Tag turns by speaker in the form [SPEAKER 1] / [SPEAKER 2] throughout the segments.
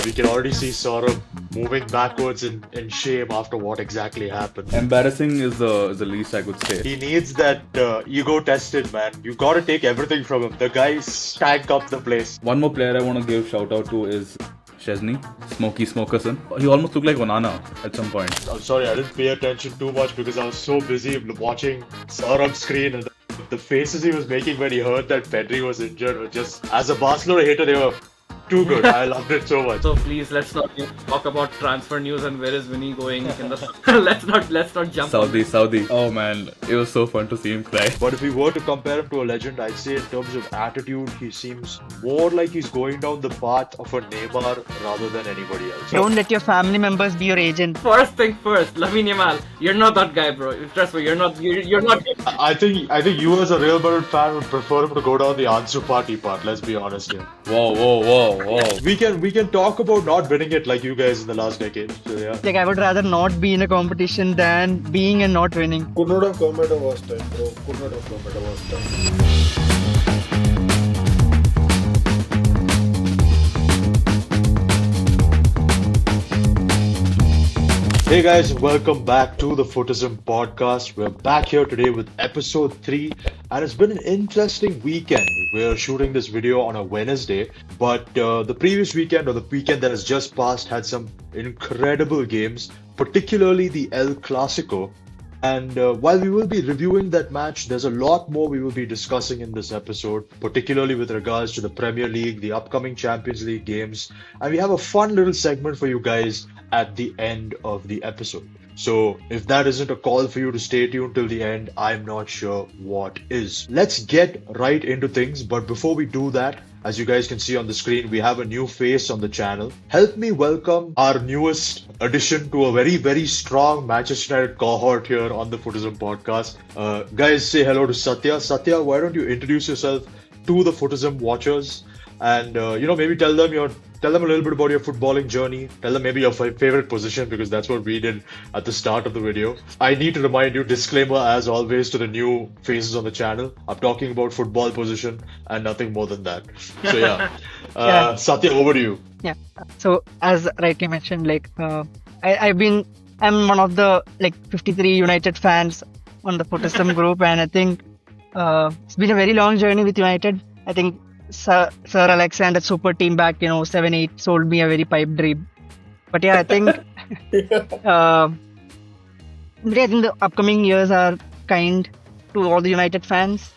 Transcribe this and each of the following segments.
[SPEAKER 1] We can already see Saurabh moving backwards in shame after what exactly happened.
[SPEAKER 2] Embarrassing is the least I could say.
[SPEAKER 1] He needs that ego tested, man. You gotta take everything from him. The guy stank up the place.
[SPEAKER 2] One more player I want to give shout out to is Chesney, Smokey Smokerson. He almost looked like Onana at some point.
[SPEAKER 1] I'm sorry, I didn't pay attention too much because I was so busy watching Saurabh's screen, and the faces he was making when he heard that Pedri was injured were just, as a Barcelona hater, they were too good. I loved it so much.
[SPEAKER 3] So please, let's not talk about transfer news and where is Vinny going in the let's not jump
[SPEAKER 2] Saudi. Oh man, it was so fun to see him cry.
[SPEAKER 1] But if we were to compare him to a legend, I'd say in terms of attitude, he seems more like he's going down the path of a Neymar rather than anybody else.
[SPEAKER 4] Don't let your family members be your agent.
[SPEAKER 3] First thing first, Lamine Yamal, you're not that guy, bro. Trust me, you're not.
[SPEAKER 1] I think you as a Real Madrid fan would prefer him to go down the Ansu Fati path. Let's be honest here.
[SPEAKER 2] Whoa.
[SPEAKER 1] We can talk about not winning it like you guys in the last decade. So yeah.
[SPEAKER 4] Like, I would rather not be in a competition than being and not winning.
[SPEAKER 5] Could not have come at a worse time, bro. Could not have come at a worse time.
[SPEAKER 1] Hey guys, welcome back to the Footism podcast. We're back here today with episode 3, and it's been an interesting weekend. We're shooting this video on a Wednesday, but the previous weekend or the weekend that has just passed had some incredible games, particularly the El Clasico. And while we will be reviewing that match, there's a lot more we will be discussing in this episode, particularly with regards to the Premier League, the upcoming Champions League games, and we have a fun little segment for you guys at the end of the episode. So if that isn't a call for you to stay tuned till the end, I'm not sure what is. Let's get right into things, but before we do that, as you guys can see on the screen, we have a new face on the channel. Help me welcome our newest addition to a very, very strong Manchester United cohort here on the Footism podcast. Guys, say hello to Satya. Satya, why don't you introduce yourself to the Footism watchers and maybe tell them a little bit about your footballing journey. Tell them maybe your favorite position, because that's what we did at the start of the video. I need to remind you, disclaimer as always to the new faces on the channel, I'm talking about football position and nothing more than that. So yeah, Satya, over to you.
[SPEAKER 4] Yeah. So as rightly mentioned, I'm one of the 53 United fans on the Footism group, and I think it's been a very long journey with United. I think Sir Alexander Super Team back 7-8 sold me a very pipe dream. But yeah, I think I think the upcoming years are kind to all the United fans.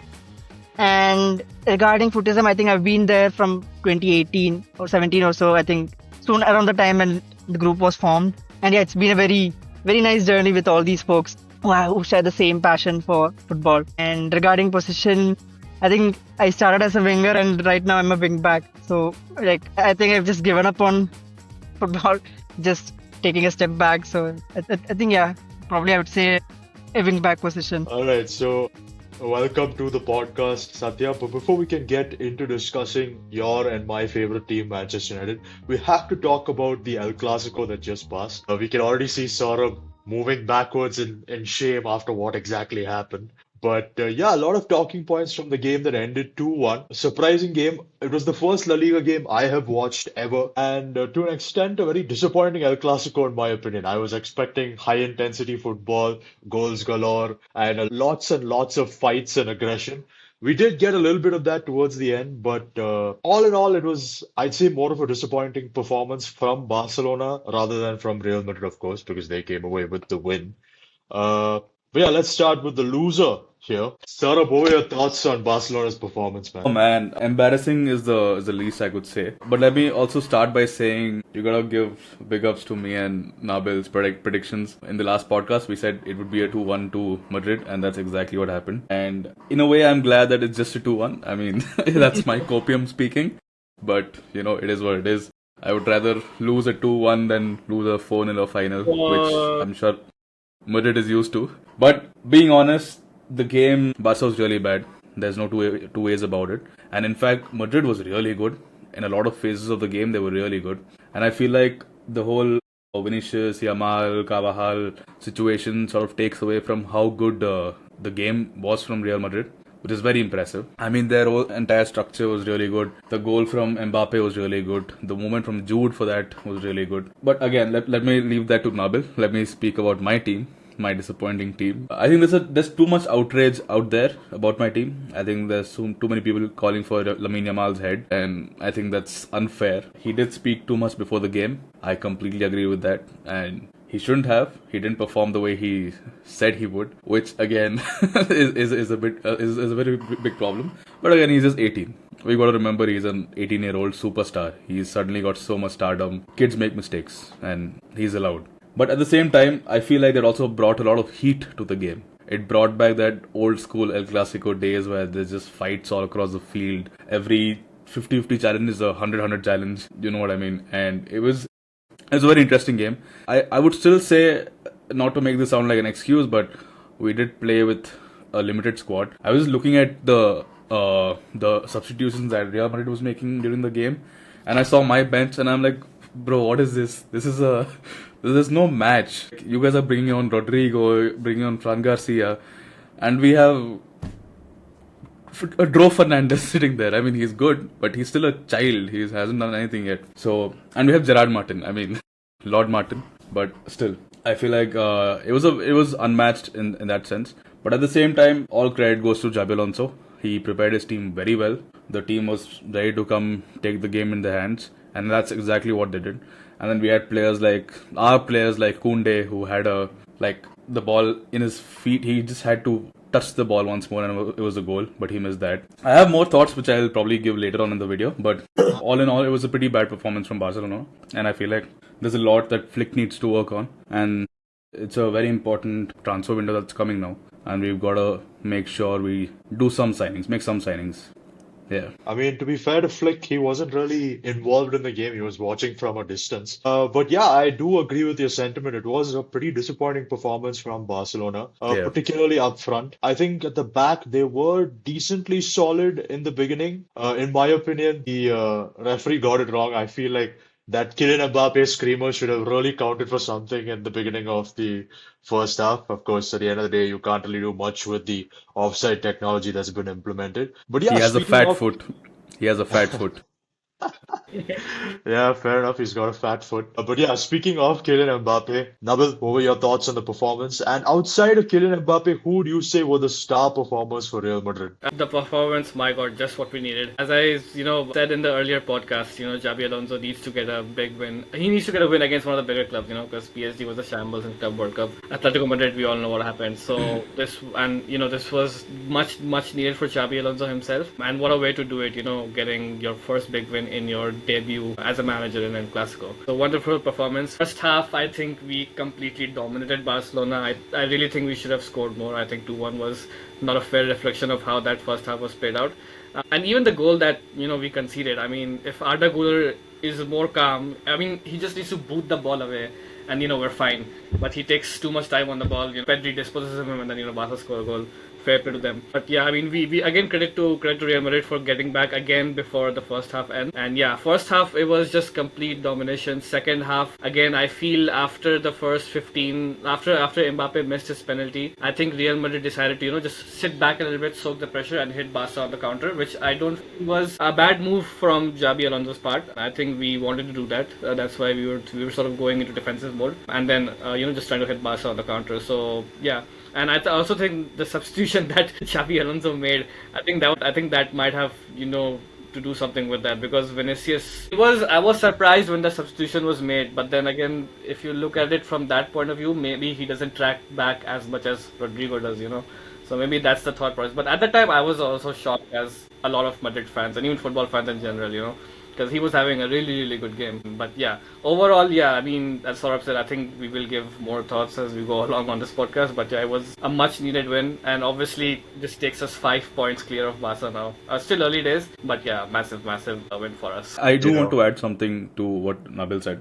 [SPEAKER 4] And regarding Footism, I think I've been there from 2018 or 17 or so. I think soon around the time when the group was formed. And yeah, it's been a very, very nice journey with all these folks who share the same passion for football. And regarding position, I think I started as a winger and right now I'm a wing back. So I think I've just given up on football, just taking a step back. So I think probably I would say a wing back position.
[SPEAKER 1] All right, so welcome to the podcast, Satya. But before we can get into discussing your and my favorite team, Manchester United, we have to talk about the El Clasico that just passed. We can already see Saurabh moving backwards in shame after what exactly happened. But a lot of talking points from the game that ended 2-1. A surprising game. It was the first La Liga game I have watched ever. And to an extent, a very disappointing El Clasico in my opinion. I was expecting high-intensity football, goals galore, and lots of fights and aggression. We did get a little bit of that towards the end, but all in all, it was, I'd say, more of a disappointing performance from Barcelona rather than from Real Madrid, of course, because they came away with the win. But yeah, let's start with the loser here. Saurabh, what were your thoughts on Barcelona's performance, man?
[SPEAKER 2] Oh man, embarrassing is the least I could say. But let me also start by saying you gotta give big ups to me and Nabil's predictions. In the last podcast, we said it would be a 2-1 to Madrid, and that's exactly what happened. And in a way, I'm glad that it's just a 2-1. I mean, that's my copium speaking. But it is what it is. I would rather lose a 2-1 than lose a 4-0 final, which I'm sure Madrid is used to. But being honest, the game, Barca was really bad. There's no two ways about it. And in fact, Madrid was really good. In a lot of phases of the game, they were really good. And I feel like the whole Vinicius, Yamal, Carvajal situation sort of takes away from how good the game was from Real Madrid. which is very impressive. I mean, their whole entire structure was really good. The goal from Mbappe was really good. The movement from Jude for that was really good. But again, let me leave that to Nabil. Let me speak about my team. My disappointing team. I think there's too much outrage out there about my team. I think there's too many people calling for Lamine Yamal's head, and I think that's unfair. He did speak too much before the game. I completely agree with that, and he shouldn't have. He didn't perform the way he said he would, which again is a very big problem. But again, he's just 18. We got to remember he's an 18-year-old superstar. He's suddenly got so much stardom. Kids make mistakes, and he's allowed. But at the same time, I feel like that also brought a lot of heat to the game. It brought back that old school El Clasico days where there's just fights all across the field. Every 50-50 challenge is a 100-100 challenge. You know what I mean? And it was a very interesting game. I would still say, not to make this sound like an excuse, but we did play with a limited squad. I was looking at the substitutions that Real Madrid was making during the game, and I saw my bench, and I'm like, bro, what is this? There's no match. You guys are bringing on Rodrigo, bringing on Fran Garcia, and we have Dro Fernandez sitting there. I mean, he's good, but he's still a child. He hasn't done anything yet. So, and we have Gerard Martin. I mean, Lord Martin, but still, I feel like it was unmatched in that sense. But at the same time, all credit goes to Xabi Alonso. He prepared his team very well. The team was ready to come take the game in their hands, and that's exactly what they did. And then we had players like Koundé, who had the ball in his feet. He just had to touch the ball once more, and it was a goal, but he missed that. I have more thoughts, which I'll probably give later on in the video. But all in all, it was a pretty bad performance from Barcelona, and I feel like there's a lot that Flick needs to work on. And it's a very important transfer window that's coming now, and we've got to make sure we do some signings, make some signings. Yeah.
[SPEAKER 1] I mean, to be fair to Flick, he wasn't really involved in the game. He was watching from a distance. But yeah, I do agree with your sentiment. It was a pretty disappointing performance from Barcelona, particularly up front. I think at the back, they were decently solid in the beginning. In my opinion, the referee got it wrong. I feel like that Kylian Mbappe screamer should have really counted for something in the beginning of the first half. Of course, at the end of the day, you can't really do much with the offside technology that's been implemented. But yeah,
[SPEAKER 2] he has a fat foot. He has a fat foot.
[SPEAKER 1] Yeah, fair enough. He's got a fat foot. But yeah, speaking of Kylian Mbappe, Nabil, what were your thoughts on the performance? And outside of Kylian Mbappe, who do you say were the star performers for Real Madrid?
[SPEAKER 3] The performance, my God, just what we needed. As I, said in the earlier podcast, Xabi Alonso needs to get a big win. He needs to get a win against one of the bigger clubs, because PSG was a shambles in Club World Cup. Atletico Madrid, we all know what happened. So this was much needed for Xabi Alonso himself. And what a way to do it, getting your first big win in your debut as a manager in El Clasico. So wonderful performance. First half, I think we completely dominated Barcelona. I really think we should have scored more. I think 2-1 was not a fair reflection of how that first half was played out. And even the goal that, we conceded. I mean, if Arda Güler is more calm, I mean, he just needs to boot the ball away and, we're fine. But he takes too much time on the ball. Pedri disposes of him and then, Barca score a goal. Fair play to them. But yeah, I mean, we again credit to Real Madrid for getting back again before the first half end. And yeah, first half it was just complete domination. Second half, again, I feel after the first 15, after Mbappe missed his penalty, I think Real Madrid decided to just sit back a little bit, soak the pressure, and hit Barca on the counter, which I don't think was a bad move from Xabi Alonso's part. I think we wanted to do that. That's why we were sort of going into defensive mode, and then just trying to hit Barca on the counter. So yeah. And I also think the substitution that Xabi Alonso made, I think that might have, to do something with that, because Vinicius, I was surprised when the substitution was made, but then again, if you look at it from that point of view, maybe he doesn't track back as much as Rodrigo does, So maybe that's the thought process. But at the time, I was also shocked, as a lot of Madrid fans and even football fans in general, because he was having a really good game. But yeah, overall, I mean, as Saurabh said, I think we will give more thoughts as we go along on this podcast. But yeah, it was a much needed win, and obviously this takes us 5 points clear of Barca now. Still early days, but yeah, massive win for us.
[SPEAKER 2] I do want to add something to what Nabil said.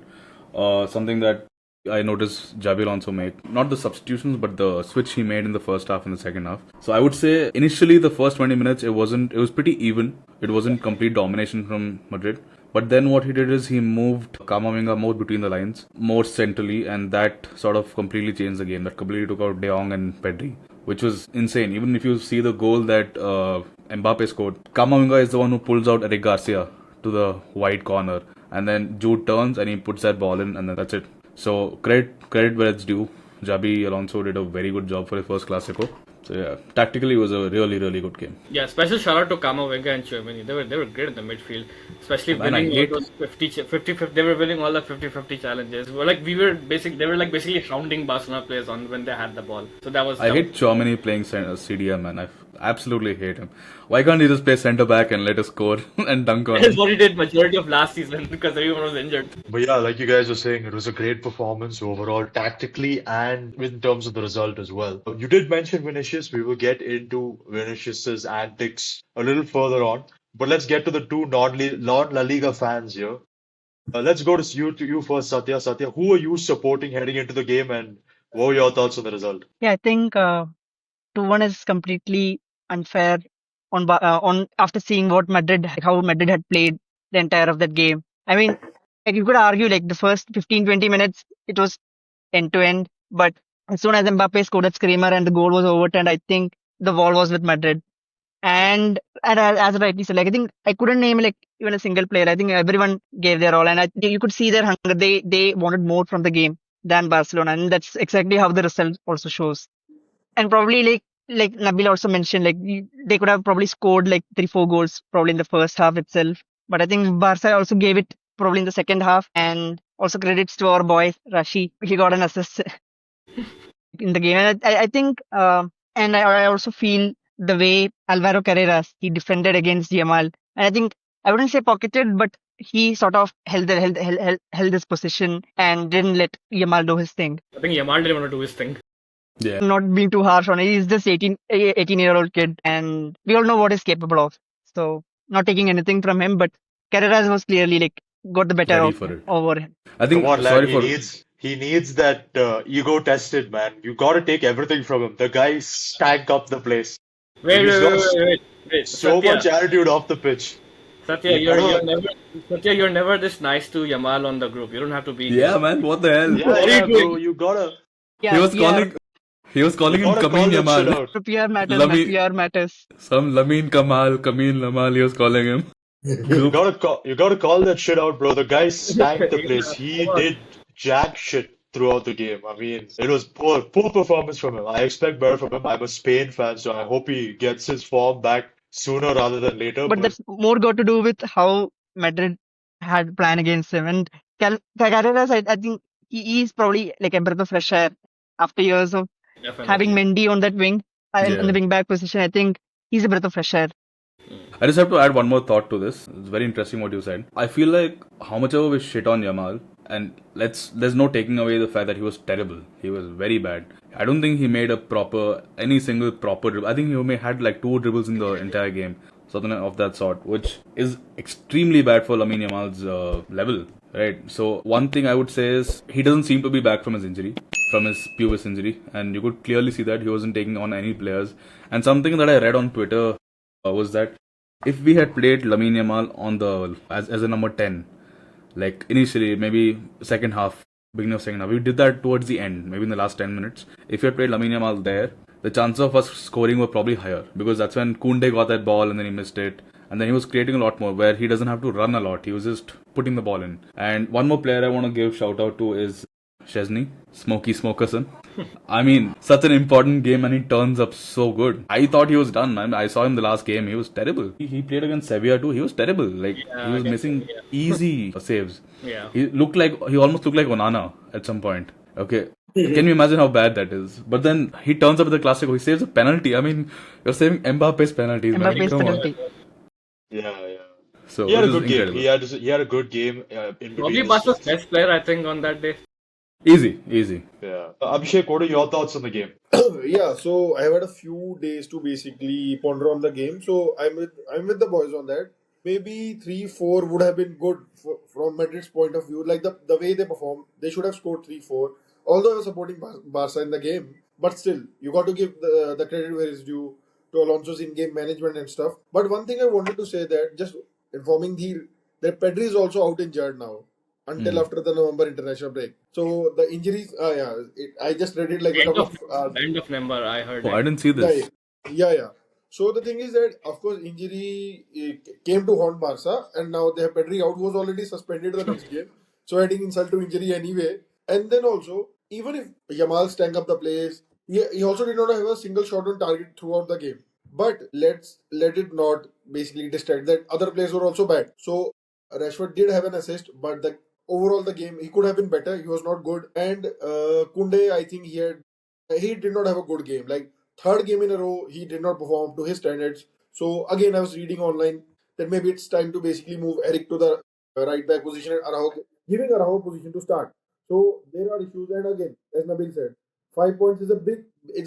[SPEAKER 2] Something that I noticed Xabi Alonso make, not the substitutions, but the switch he made in the first half and the second half. So I would say initially the first 20 minutes, it was pretty even. It wasn't complete domination from Madrid. But then what he did is he moved Camavinga more between the lines, more centrally, and that sort of completely changed the game. That completely took out De Jong and Pedri. which was insane. Even if you see the goal that Mbappe scored, Kamavinga is the one who pulls out Eric Garcia to the wide corner, and then Jude turns and he puts that ball in, and then that's it. So credit where it's due. Xabi Alonso did a very good job for his first Clasico. So yeah, tactically it was a really, really good game.
[SPEAKER 3] Yeah, special shout out to Kamavinga and Chouameni. They were great in the midfield, especially
[SPEAKER 2] Man, I
[SPEAKER 3] winning all
[SPEAKER 2] hate-
[SPEAKER 3] those 50. They were winning all the 50-50 challenges. They were basically hounding Barcelona players on when they had the ball. So that was.
[SPEAKER 2] I hate Chouameni playing CDM, man. I absolutely hate him. Why can't he just play centre back and let us score and dunk on
[SPEAKER 3] That's
[SPEAKER 2] him?
[SPEAKER 3] what he did majority of last season because everyone was injured.
[SPEAKER 1] But yeah, like you guys were saying, it was a great performance overall, tactically and in terms of the result as well. You did mention Vinicius. We will get into Vinicius's antics a little further on. But let's get to the two non-La Liga fans here. Let's go to you first, Satya. Satya, who are you supporting heading into the game, and what were your thoughts on the result?
[SPEAKER 4] Yeah, I think 2-1 is completely unfair on after seeing how Madrid had played the entire of that game. I mean, like you could argue like the first 15-20 minutes it was end to end, but as soon as Mbappe scored that screamer and the goal was overturned, I think the ball was with Madrid. And as rightly said, like I think I couldn't name like even a single player. I think everyone gave their all, and you could see their hunger. They wanted more from the game than Barcelona, and that's exactly how the result also shows. And probably like Nabil also mentioned, like they could have probably scored like 3-4 goals probably in the first half itself. But I think Barca also gave it probably in the second half. And also credits to our boy Rashi. He got an assist in the game. And I think, and I also feel the way Alvaro Carreras he defended against Yamal. And I think I wouldn't say pocketed, but he sort of held his position and didn't let Yamal do his thing.
[SPEAKER 3] I think Yamal didn't want to do his thing.
[SPEAKER 2] Yeah.
[SPEAKER 4] Not being too harsh on it. He's just 18-year-old kid, and we all know what he's capable of. So not taking anything from him, but Carreras was clearly like got the better
[SPEAKER 2] Ready
[SPEAKER 4] of
[SPEAKER 2] for it.
[SPEAKER 4] over him.
[SPEAKER 2] I think,
[SPEAKER 1] Come on, lad.
[SPEAKER 2] sorry
[SPEAKER 1] He
[SPEAKER 2] for.
[SPEAKER 1] needs that ego tested, man. You got to take everything from him. The guy stank up the place.
[SPEAKER 3] Wait,
[SPEAKER 1] He's
[SPEAKER 3] wait,
[SPEAKER 1] got
[SPEAKER 3] wait, wait, wait.
[SPEAKER 1] so
[SPEAKER 3] Satya,
[SPEAKER 1] much attitude off the pitch.
[SPEAKER 3] Satya,
[SPEAKER 1] You gotta-
[SPEAKER 3] you're never this nice to Yamal on the group. You don't have to be.
[SPEAKER 2] Yeah, man, what the hell?
[SPEAKER 1] Yeah,
[SPEAKER 3] What are you
[SPEAKER 1] yeah, bro.
[SPEAKER 3] doing?
[SPEAKER 1] You gotta,
[SPEAKER 2] He was calling
[SPEAKER 1] you
[SPEAKER 2] him
[SPEAKER 1] gotta call
[SPEAKER 2] Kameen
[SPEAKER 1] that shit
[SPEAKER 2] Yamal.
[SPEAKER 1] out.
[SPEAKER 4] PR matters,
[SPEAKER 2] Lamine-
[SPEAKER 4] PR matters.
[SPEAKER 2] Some Lamine Lamal, he was calling him.
[SPEAKER 1] You gotta call that shit out, bro. The guy stank the place. He did jack shit throughout the game. I mean, it was poor performance from him. I expect better from him. I'm a Spain fan, so I hope he gets his form back sooner rather than later.
[SPEAKER 4] But that's more got to do with how Madrid had planned against him. And Carreras, I think he is probably like a breath of fresh air after years of
[SPEAKER 3] Definitely.
[SPEAKER 4] having Mendy on that wing in
[SPEAKER 2] Yeah.
[SPEAKER 4] the wing back position. I think he's a breath of fresh air.
[SPEAKER 2] I just have to add one more thought to this. It's very interesting what you said. I feel like how much ever we shit on Yamal, and there's no taking away the fact that he was terrible. He was very bad. I don't think he made any single proper dribble. I think he only had like 2 dribbles in the entire game, something of that sort, which is extremely bad for Lamine Yamal's level, right? So one thing I would say is he doesn't seem to be back from his pubis injury, and you could clearly see that he wasn't taking on any players. And something that I read on Twitter was that if we had played Lamine Yamal as a number 10, like initially, maybe beginning of second half, we did that towards the end, maybe in the last 10 minutes. If we had played Lamine Yamal there, the chances of us scoring were probably higher, because that's when Koundé got that ball and then he missed it. And then he was creating a lot more, where he doesn't have to run a lot. He was just putting the ball in. And one more player I want to give shout out to is Chesney, Smokey Smokerson. I mean, such an important game, and he turns up so good. I thought he was done, man. I saw him the last game. He was terrible. He played against Sevilla too. He was terrible. Like,
[SPEAKER 3] Yeah,
[SPEAKER 2] he was
[SPEAKER 3] against
[SPEAKER 2] missing
[SPEAKER 3] Sevilla.
[SPEAKER 2] easy saves.
[SPEAKER 3] Yeah.
[SPEAKER 2] He almost looked like Onana at some point. Okay. Can you imagine how bad that is? But then he turns up at the Clasico. He saves a penalty. I mean, you're saving Mbappe's penalties, man.
[SPEAKER 4] Mbappe's
[SPEAKER 2] Come on.
[SPEAKER 4] penalty.
[SPEAKER 1] Yeah.
[SPEAKER 2] So
[SPEAKER 1] He had a
[SPEAKER 2] this is
[SPEAKER 1] good game.
[SPEAKER 2] incredible.
[SPEAKER 1] He had a good game in
[SPEAKER 3] Probably
[SPEAKER 1] between.
[SPEAKER 3] Barca's best player, I think, on that day.
[SPEAKER 2] Easy.
[SPEAKER 1] Yeah. Abhishek, what are your thoughts on the game?
[SPEAKER 5] Yeah, so I've had a few days to basically ponder on the game. So I'm with the boys on that. Maybe 3-4 would have been good from Madrid's point of view. Like the way they performed, they should have scored 3-4. Although I was supporting Barca in the game, but still, you got to give the credit where it's due to Alonso's in-game management and stuff. But one thing I wanted to say that just informing that Pedri is also out injured now. until after the November international break. So the injuries, I just read it like a
[SPEAKER 3] End
[SPEAKER 5] couple
[SPEAKER 3] of
[SPEAKER 5] of hours.
[SPEAKER 3] end of November, I heard
[SPEAKER 2] Oh,
[SPEAKER 3] it.
[SPEAKER 2] I didn't see
[SPEAKER 5] Yeah,
[SPEAKER 2] this.
[SPEAKER 5] yeah. So the thing is that, of course, injury came to haunt Barca, and now they have Pedri out, who was already suspended the next game. So adding insult to injury anyway. And then also, even if Yamal stank up the place, he also did not have a single shot on target throughout the game. But let it not basically distract that other players were also bad. So Rashford did have an assist, but the overall the game he could have been better. He was not good, and Kunde, I think he did not have a good game. Like third game in a row, he did not perform to his standards. So again, I was reading online that maybe it's time to basically move Eric to the right back position and Araujo, giving Araujo position to start. So there are issues, and again, as Nabil said, 5 points is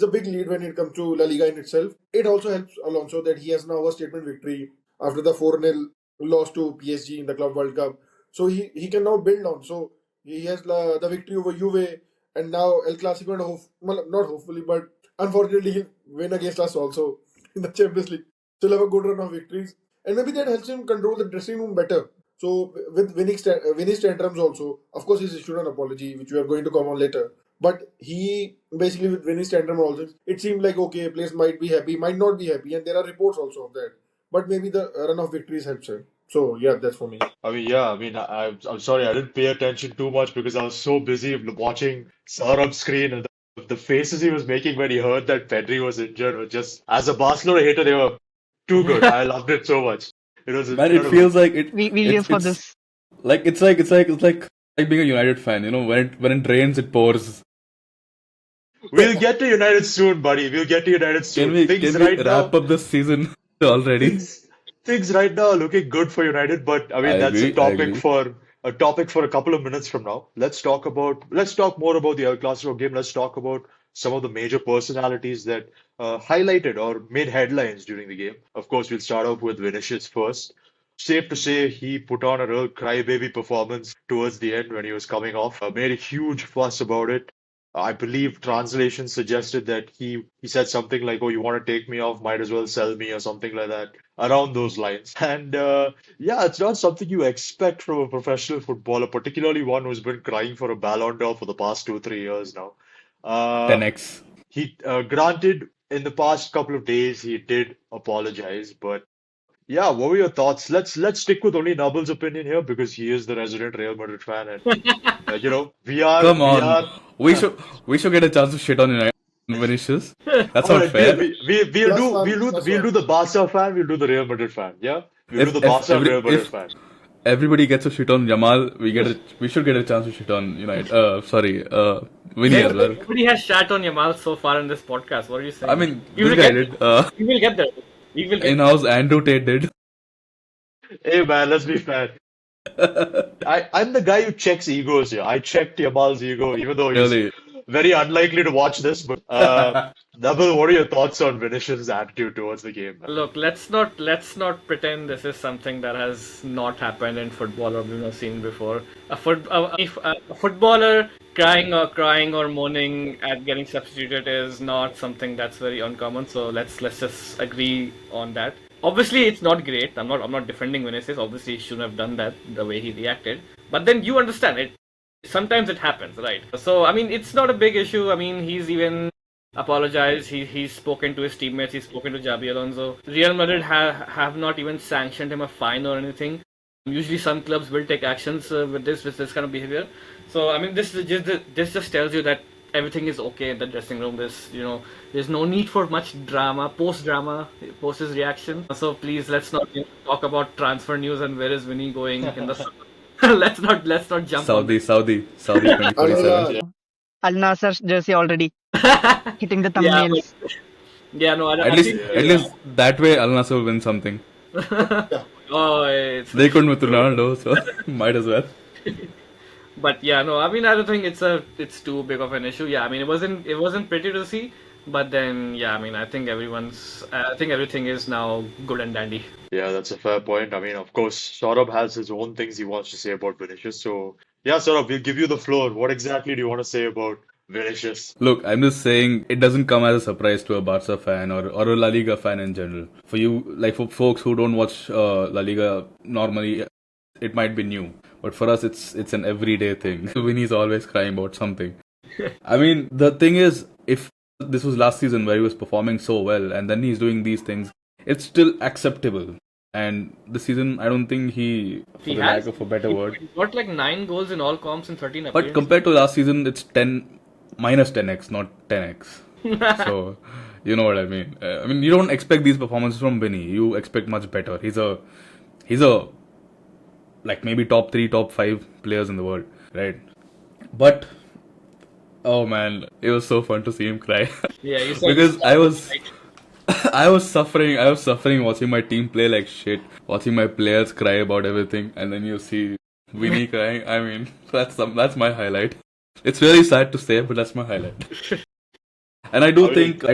[SPEAKER 5] a big lead when it comes to La Liga in itself. It also helps Alonso that he has now a statement victory after the 4-0 loss to PSG in the Club World Cup. So he can now build on. So he has the victory over Juve, and now El Clasico, and well, not hopefully, but unfortunately he'll win against us also in the Champions League. Still have a good run of victories, and maybe that helps him control the dressing room better. So with winning tantrums also, of course he's issued an apology, which we are going to come on later. But he basically with Vinny's tantrum also, it seemed like okay, players might be happy, might not be happy, and there are reports also of that. But maybe the run of victories helps him. So yeah, that's for me.
[SPEAKER 1] I'm sorry, I didn't pay attention too much because I was so busy watching Saurabh's screen and the faces he was making when he heard that Pedri was injured were just, as a Barcelona hater, they were too good. I loved it so much. It was
[SPEAKER 2] Man, it
[SPEAKER 1] incredible.
[SPEAKER 2] feels like
[SPEAKER 4] We live for
[SPEAKER 2] it's
[SPEAKER 4] this.
[SPEAKER 2] like it's like being a United fan. You know, when it rains, it pours.
[SPEAKER 1] We'll get to United soon, buddy. We'll get to United
[SPEAKER 2] Can
[SPEAKER 1] soon.
[SPEAKER 2] we
[SPEAKER 1] Things
[SPEAKER 2] can we
[SPEAKER 1] right
[SPEAKER 2] wrap
[SPEAKER 1] now,
[SPEAKER 2] up this season already?
[SPEAKER 1] things right now are looking good for United, but I
[SPEAKER 2] I
[SPEAKER 1] mean that's a
[SPEAKER 2] agree. I
[SPEAKER 1] topic
[SPEAKER 2] agree.
[SPEAKER 1] for a couple of minutes from now. Let's talk more about the El Clasico game. Let's talk about some of the major personalities that highlighted or made headlines during the game. Of course, we'll start off with Vinicius first. Safe to say he put on a real crybaby performance towards the end when he was coming off. Made a huge fuss about it. I believe translation suggested that he said something like, "Oh, you want to take me off? Might as well sell me," or something like that, around those lines. And yeah, it's not something you expect from a professional footballer, particularly one who's been crying for a Ballon d'Or for the past 2, 3 years now. Uh,
[SPEAKER 2] 10x.
[SPEAKER 1] he granted in the past couple of days he did apologize, but yeah, what were your thoughts? Let's stick with only Nabil's opinion here because he is the resident Real Madrid fan, and
[SPEAKER 2] Come
[SPEAKER 1] we
[SPEAKER 2] on,
[SPEAKER 1] are.
[SPEAKER 2] we should get a chance to shit on United and Vinicius. That's
[SPEAKER 1] All
[SPEAKER 2] not
[SPEAKER 1] right, we,
[SPEAKER 2] fair.
[SPEAKER 1] we, we, we'll
[SPEAKER 5] Plus
[SPEAKER 1] do
[SPEAKER 5] one, plus
[SPEAKER 1] we'll do
[SPEAKER 5] one.
[SPEAKER 1] the Barca fan, we'll do the Real Madrid fan, yeah? We'll do
[SPEAKER 2] If
[SPEAKER 1] the
[SPEAKER 2] if
[SPEAKER 1] Barca and
[SPEAKER 2] every
[SPEAKER 1] Real Madrid
[SPEAKER 2] if
[SPEAKER 1] fan.
[SPEAKER 2] everybody gets a shit on Yamal, we should get a chance to shit on United. Sorry, Vinny as well.
[SPEAKER 3] Nobody has shat on Yamal so far in this podcast. What are you saying?
[SPEAKER 2] I mean,
[SPEAKER 3] We
[SPEAKER 2] this
[SPEAKER 3] will
[SPEAKER 2] guy
[SPEAKER 3] get
[SPEAKER 2] did.
[SPEAKER 3] we will get there. We will get
[SPEAKER 2] In-house Andrew Tate did.
[SPEAKER 1] Hey man, let's be fair. I'm the guy who checks egos here. I checked Yamal's ego, even though he's
[SPEAKER 2] Really.
[SPEAKER 1] very unlikely to watch this. But Nabil, what are your thoughts on Vinicius' attitude towards the game, man?
[SPEAKER 3] Look, let's not pretend this is something that has not happened in football or we've not seen before. If a footballer crying or moaning at getting substituted is not something that's very uncommon. So let's just agree on that. Obviously, it's not great. I'm not defending Vinicius. Obviously, he shouldn't have done that the way he reacted. But then you understand it. Sometimes it happens, right? So I mean, it's not a big issue. I mean, he's even apologized. He's spoken to his teammates. He's spoken to Javi Alonso. Real Madrid have not even sanctioned him a fine or anything. Usually, some clubs will take actions with this kind of behavior. So I mean, this just tells you that everything is okay in the dressing room. There's no need for much drama, post his reaction. So please, let's not talk about transfer news and where is Vinny going in the summer. let's not jump on
[SPEAKER 2] Saudi 2047.
[SPEAKER 5] Allah,
[SPEAKER 4] Al Nassr jersey already hitting the
[SPEAKER 3] yeah,
[SPEAKER 4] thumbnails.
[SPEAKER 3] yeah, no,
[SPEAKER 2] At least that way Al Nassr will win something.
[SPEAKER 5] yeah.
[SPEAKER 3] oh, it's
[SPEAKER 2] They couldn't with Ronaldo, so might as well.
[SPEAKER 3] But yeah, no, I mean, I don't think it's too big of an issue. Yeah, I mean, it wasn't pretty to see, but then yeah, I mean, I think everything is now good and dandy.
[SPEAKER 1] Yeah, that's a fair point. I mean, of course, Saurabh has his own things he wants to say about Vinicius. So, yeah, Saurabh, we'll give you the floor. What exactly do you want to say about Vinicius?
[SPEAKER 2] Look, I'm just saying it doesn't come as a surprise to a Barca fan or a La Liga fan in general. For you, like for folks who don't watch La Liga normally, it might be new. But for us, it's an everyday thing. Vinny's always crying about something. I mean, the thing is, if this was last season where he was performing so well and then he's doing these things, it's still acceptable. And this season, I don't think for the lack of a better word.
[SPEAKER 3] He got like 9 goals in all comps in 13
[SPEAKER 2] But
[SPEAKER 3] appearances.
[SPEAKER 2] compared to last season, it's minus 10x, not 10x. So, you know what I mean. You don't expect these performances from Vinny. You expect much better. He's a like maybe top 3, top 5 players in the world, right? But oh man, it was so fun to see him cry.
[SPEAKER 3] Yeah, you said
[SPEAKER 2] Because I was suffering watching my team play like shit, watching my players cry about everything, and then you see Vinny crying. I mean, that's my highlight. It's really sad to say, but that's my highlight. And I do think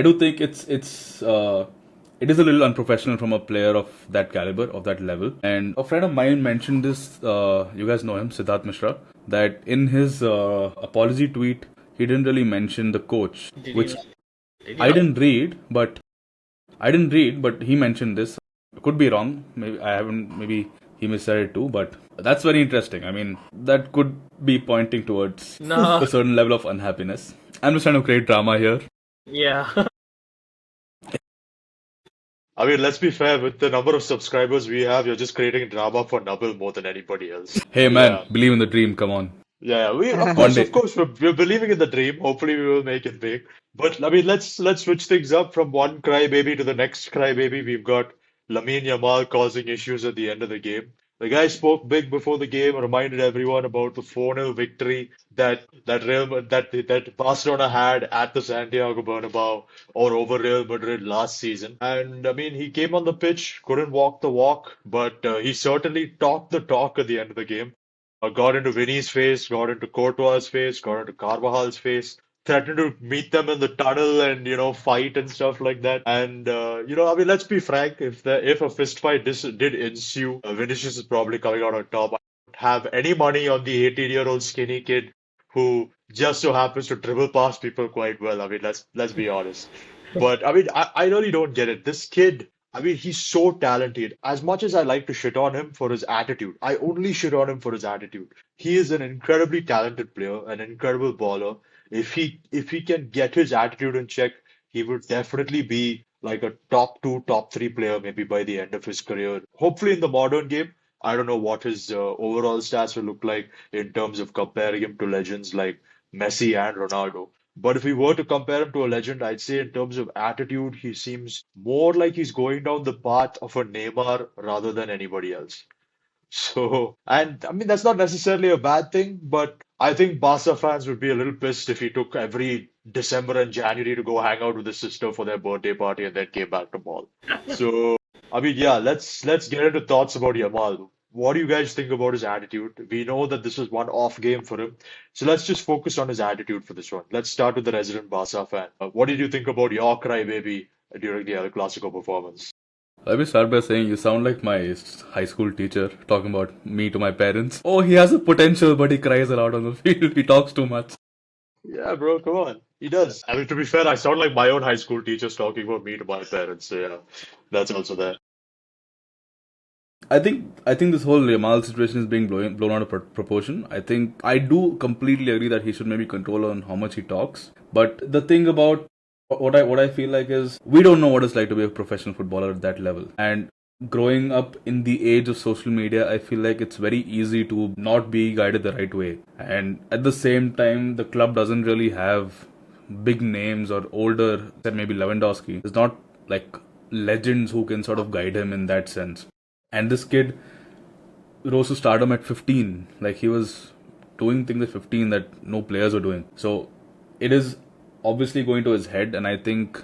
[SPEAKER 2] it is a little unprofessional from a player of that caliber, of that level. And a friend of mine mentioned this. You guys know him, Siddharth Mishra. That in his apology tweet, he didn't really mention the coach, which I didn't read, but he mentioned this. Could be wrong. Maybe I haven't. Maybe he missaid it too. But that's very interesting. I mean, that could be pointing towards a certain level of unhappiness. I'm just trying to create drama here.
[SPEAKER 3] Yeah.
[SPEAKER 1] I mean, let's be fair, with the number of subscribers we have, you're just creating drama for Nabil more than anybody else.
[SPEAKER 2] Hey man, believe in the dream, come on.
[SPEAKER 1] Yeah,
[SPEAKER 2] One day.
[SPEAKER 1] of course, we're believing in the dream. Hopefully, we will make it big. But I mean, let's switch things up from one crybaby to the next crybaby. We've got Lamine Yamal causing issues at the end of the game. The guy spoke big before the game, reminded everyone about the 4-0 victory that Barcelona had at the Santiago Bernabeu or over Real Madrid last season. And I mean, he came on the pitch, couldn't walk the walk, but he certainly talked the talk at the end of the game. Got into Vinny's face, got into Courtois' face, got into Carvajal's face, threatened to meet them in the tunnel and, fight and stuff like that. And, I mean, let's be frank, if a fist fight did ensue, Vinicius is probably coming out on top. I don't have any money on the 18-year-old skinny kid who just so happens to dribble past people quite well. I mean, let's be honest. But I mean, I really don't get it. This kid, I mean, he's so talented. As much as I like to shit on him for his attitude, I only shit on him for his attitude. He is an incredibly talented player, an incredible baller. If he can get his attitude in check, he would definitely be like a top 2, top 3 player maybe by the end of his career. Hopefully in the modern game. I don't know what his overall stats will look like in terms of comparing him to legends like Messi and Ronaldo. But if we were to compare him to a legend, I'd say in terms of attitude, he seems more like he's going down the path of a Neymar rather than anybody else. So, and I mean, that's not necessarily a bad thing, but I think Barca fans would be a little pissed if he took every December and January to go hang out with his sister for their birthday party and then came back to mall. So, I mean, yeah, let's get into thoughts about Yamal. What do you guys think about his attitude? We know that this was one off game for him, so let's just focus on his attitude for this one. Let's start with the resident Barca fan. What did you think about your crybaby during the El Clasico performance?
[SPEAKER 2] Let me start by saying you sound like my high school teacher talking about me to my parents. Oh, he has a potential, but he cries a lot on the field. He talks too much.
[SPEAKER 1] Yeah, bro, come on. He does. I mean, to be fair, I sound like my own high school teachers talking about me to my parents. So yeah, that's also there.
[SPEAKER 2] I think this whole Yamal situation is being blown out of proportion. I think I do completely agree that he should maybe control on how much he talks. But the thing about what I feel like is we don't know what it's like to be a professional footballer at that level. And growing up in the age of social media, I feel like it's very easy to not be guided the right way. And at the same time, the club doesn't really have big names or older than maybe Lewandowski. It's not like legends who can sort of guide him in that sense. And this kid rose to stardom at 15. Like, he was doing things at 15 that no players were doing. So it is obviously going to his head, and I think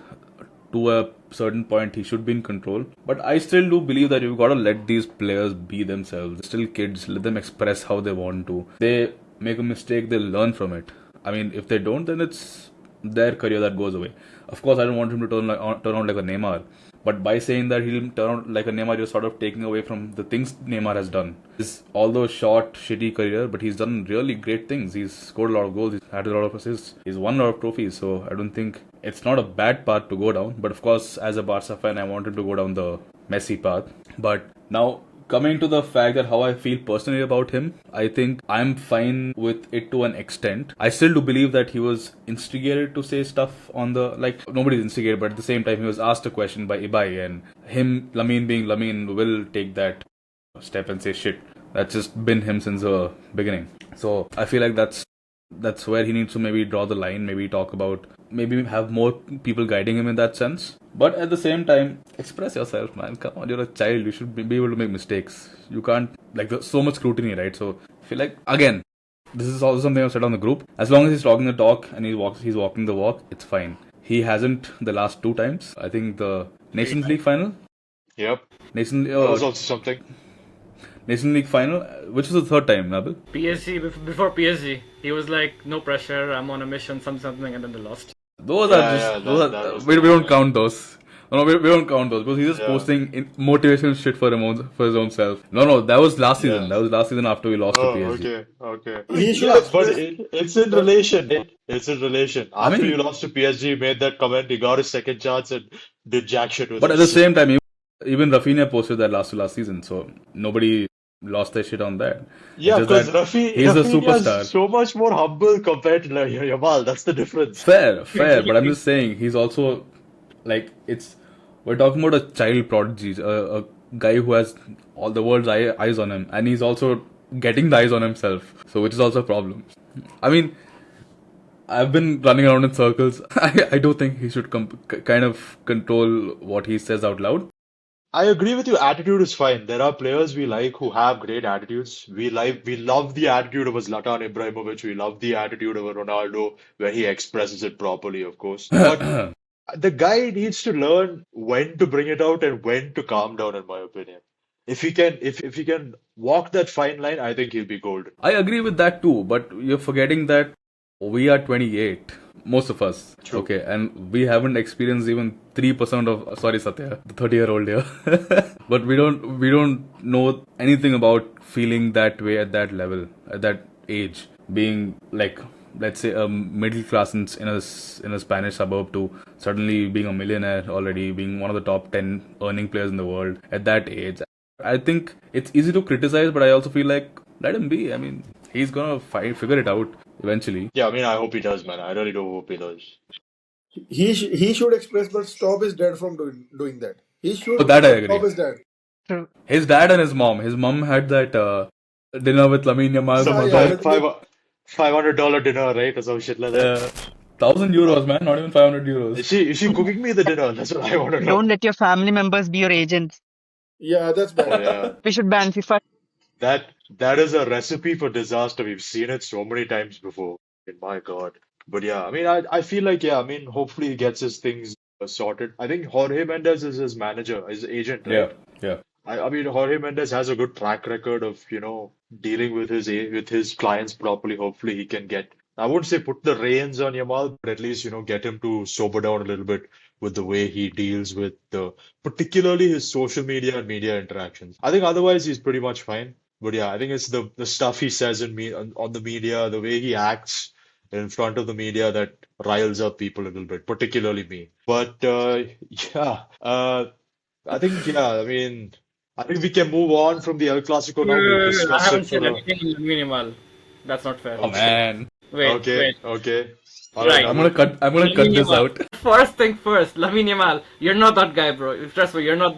[SPEAKER 2] to a certain point he should be in control. But I still do believe that you've got to let these players be themselves. They're still kids, let them express how they want to. They make a mistake, they'll learn from it. I mean, if they don't, then it's their career that goes away. Of course, I don't want him to turn out like a Neymar. But by saying that he'll turn out like a Neymar, you're sort of taking away from the things Neymar has done. His although short, shitty career, but he's done really great things. He's scored a lot of goals, he's had a lot of assists, he's won a lot of trophies. So I don't think it's not a bad path to go down. But of course, as a Barca fan, I want him to go down the Messi path. But now, Coming to the fact that how I feel personally about him, I think I'm fine with it to an extent. I still do believe that he was instigated to say stuff on the, like, nobody's instigated, but at the same time he was asked a question by Ibai, and him, Lamine being Lamine, will take that step and say shit. That's just been him since the beginning. So I feel like that's where he needs to maybe draw the line, maybe talk about, maybe have more people guiding him in that sense. But at the same time, express yourself, man. Come on, you're a child. You should be able to make mistakes. You can't, like, there's so much scrutiny, right? So I feel like, again, this is also something I've said on the group. As long as he's talking the talk and he's walking the walk, it's fine. He hasn't the last 2 times. I think the Nations League final.
[SPEAKER 1] Yep. That was also something.
[SPEAKER 2] Nation League final, which was the 3rd time, Nabil?
[SPEAKER 3] PSG, before PSG, he was like, no pressure, I'm on a mission, something, and then they lost.
[SPEAKER 2] Those are just, we don't count those. No, we don't count those because he's just posting motivational shit for his own self. No, that was last season. That was last season after we lost to PSG.
[SPEAKER 1] Okay.
[SPEAKER 5] He should
[SPEAKER 1] But it's in relation. It's in relation. After you lost to PSG, he made that comment. He got his second chance and did jack shit with it.
[SPEAKER 2] But at the same time, even Rafinha posted that last season, so nobody lost their shit on that.
[SPEAKER 1] Yeah, because
[SPEAKER 2] he's a superstar.
[SPEAKER 1] Is so much more humble compared to Yamal. That's the difference.
[SPEAKER 2] Fair. But I'm just saying, he's also, like, we're talking about a child prodigy, a guy who has all the world's eyes on him, and he's also getting the eyes on himself, so which is also a problem. I mean, I've been running around in circles. I do think he should kind of control what he says out loud.
[SPEAKER 1] I agree with you. Attitude is fine. There are players we like who have great attitudes. We love the attitude of a Zlatan Ibrahimovic. We love the attitude of a Ronaldo where he expresses it properly, of course. But the guy needs to learn when to bring it out and when to calm down, in my opinion. If he can walk that fine line, I think he'll be golden.
[SPEAKER 2] I agree with that too, but you're forgetting that we are 28. Most of us.
[SPEAKER 1] True.
[SPEAKER 2] Okay, and we haven't experienced even 3% of, sorry Satya, the 30-year-old here. But we don't know anything about feeling that way at that level, at that age, being like, let's say, a middle class in a Spanish suburb to suddenly being a millionaire already, being one of the top 10 earning players in the world at that age. I think it's easy to criticize, but I also feel like, let him be. I mean, he's gonna figure it out eventually.
[SPEAKER 1] Yeah, I mean, I hope he does, man. I really do hope he does.
[SPEAKER 5] he should express, but stop his dad from doing that. He should
[SPEAKER 2] That I agree.
[SPEAKER 5] stop his dad.
[SPEAKER 4] True.
[SPEAKER 2] His dad and his mom. His mom had that dinner with Lamine Yamal.
[SPEAKER 1] $500 dinner, right? Or some shit like that.
[SPEAKER 2] 1,000 euros, man. Not even 500 euros.
[SPEAKER 1] Is she cooking me the dinner? That's what I want to know.
[SPEAKER 4] Don't let your family members be your agents.
[SPEAKER 5] Yeah, that's bad.
[SPEAKER 1] Yeah.
[SPEAKER 4] We should ban FIFA.
[SPEAKER 1] That is a recipe for disaster. We've seen it so many times before. My God. But yeah, I mean, I feel like, yeah, I mean, hopefully he gets his things sorted. I think Jorge Mendes is his manager, his agent, right?
[SPEAKER 2] Yeah.
[SPEAKER 1] I mean, Jorge Mendes has a good track record of, dealing with his clients properly. Hopefully he can I wouldn't say put the reins on Yamal, but at least, get him to sober down a little bit with the way he deals with particularly his social media and media interactions. I think otherwise he's pretty much fine. But yeah, I think it's the stuff he says on the media, the way he acts in front of the media that riles up people a little bit, particularly me. But yeah, I think we can move on from the El Clasico now. We'll
[SPEAKER 3] I
[SPEAKER 1] discuss
[SPEAKER 3] haven't
[SPEAKER 1] it
[SPEAKER 3] said
[SPEAKER 1] for
[SPEAKER 3] anything on Lamine Yamal. That's not fair.
[SPEAKER 2] Oh man.
[SPEAKER 3] Wait.
[SPEAKER 1] Okay. All
[SPEAKER 3] Right.
[SPEAKER 2] I'm gonna cut this
[SPEAKER 3] Yamal.
[SPEAKER 2] out.
[SPEAKER 3] First thing first, Lamine Yamal, you're not that guy, bro. Trust me, you're not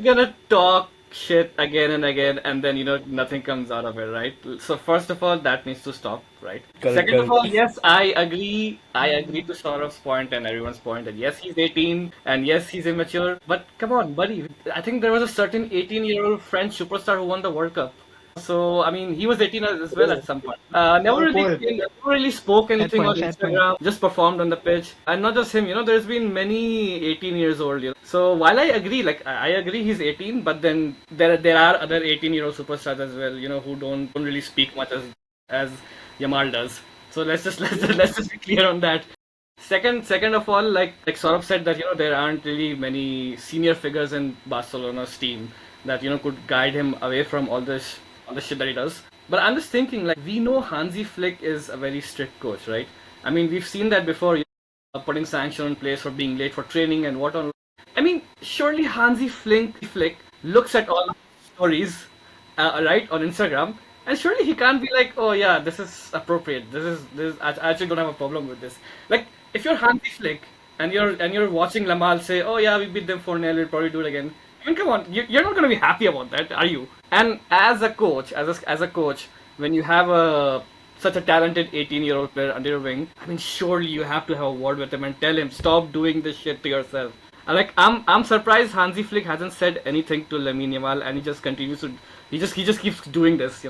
[SPEAKER 3] gonna talk shit again and again, and then nothing comes out of it, right? So first of all, that needs to stop, right? Second of all, yes, I agree to Saurav's point and everyone's point that yes, he's 18 and yes, he's immature, but come on, buddy. I think there was a certain 18-year-old French superstar who won the World Cup. So, I mean, he was 18 as well at some point. Never really spoke anything on Instagram, just performed on the pitch. And not just him, there's been many 18 years old. So, while I agree, I agree he's 18, but then there are other 18-year-old superstars as well, who don't really speak much as Yamal does. So, let's just be clear on that. Second of all, like Saurabh said that, there aren't really many senior figures in Barcelona's team that, could guide him away from all the shit that he does. But I'm just thinking, we know Hansi Flick is a very strict coach, right? I mean, we've seen that before, putting sanction in place for being late for training and what on. I mean, surely Hansi Flick looks at all stories, right, on Instagram, and surely he can't be like, oh yeah, this is appropriate. This is I actually don't have a problem with this. Like if you're Hansi Flick and you're watching Lamal say, oh yeah, we beat them 4-0, we'll probably do it again. I mean, come on, you're not gonna be happy about that, are you? And as a coach, as a coach, when you have such a talented 18-year-old player under your wing, I mean, surely you have to have a word with him and tell him, stop doing this shit to yourself. I'm surprised Hansi Flick hasn't said anything to Lamine Yamal, and he just continues to he just keeps doing this.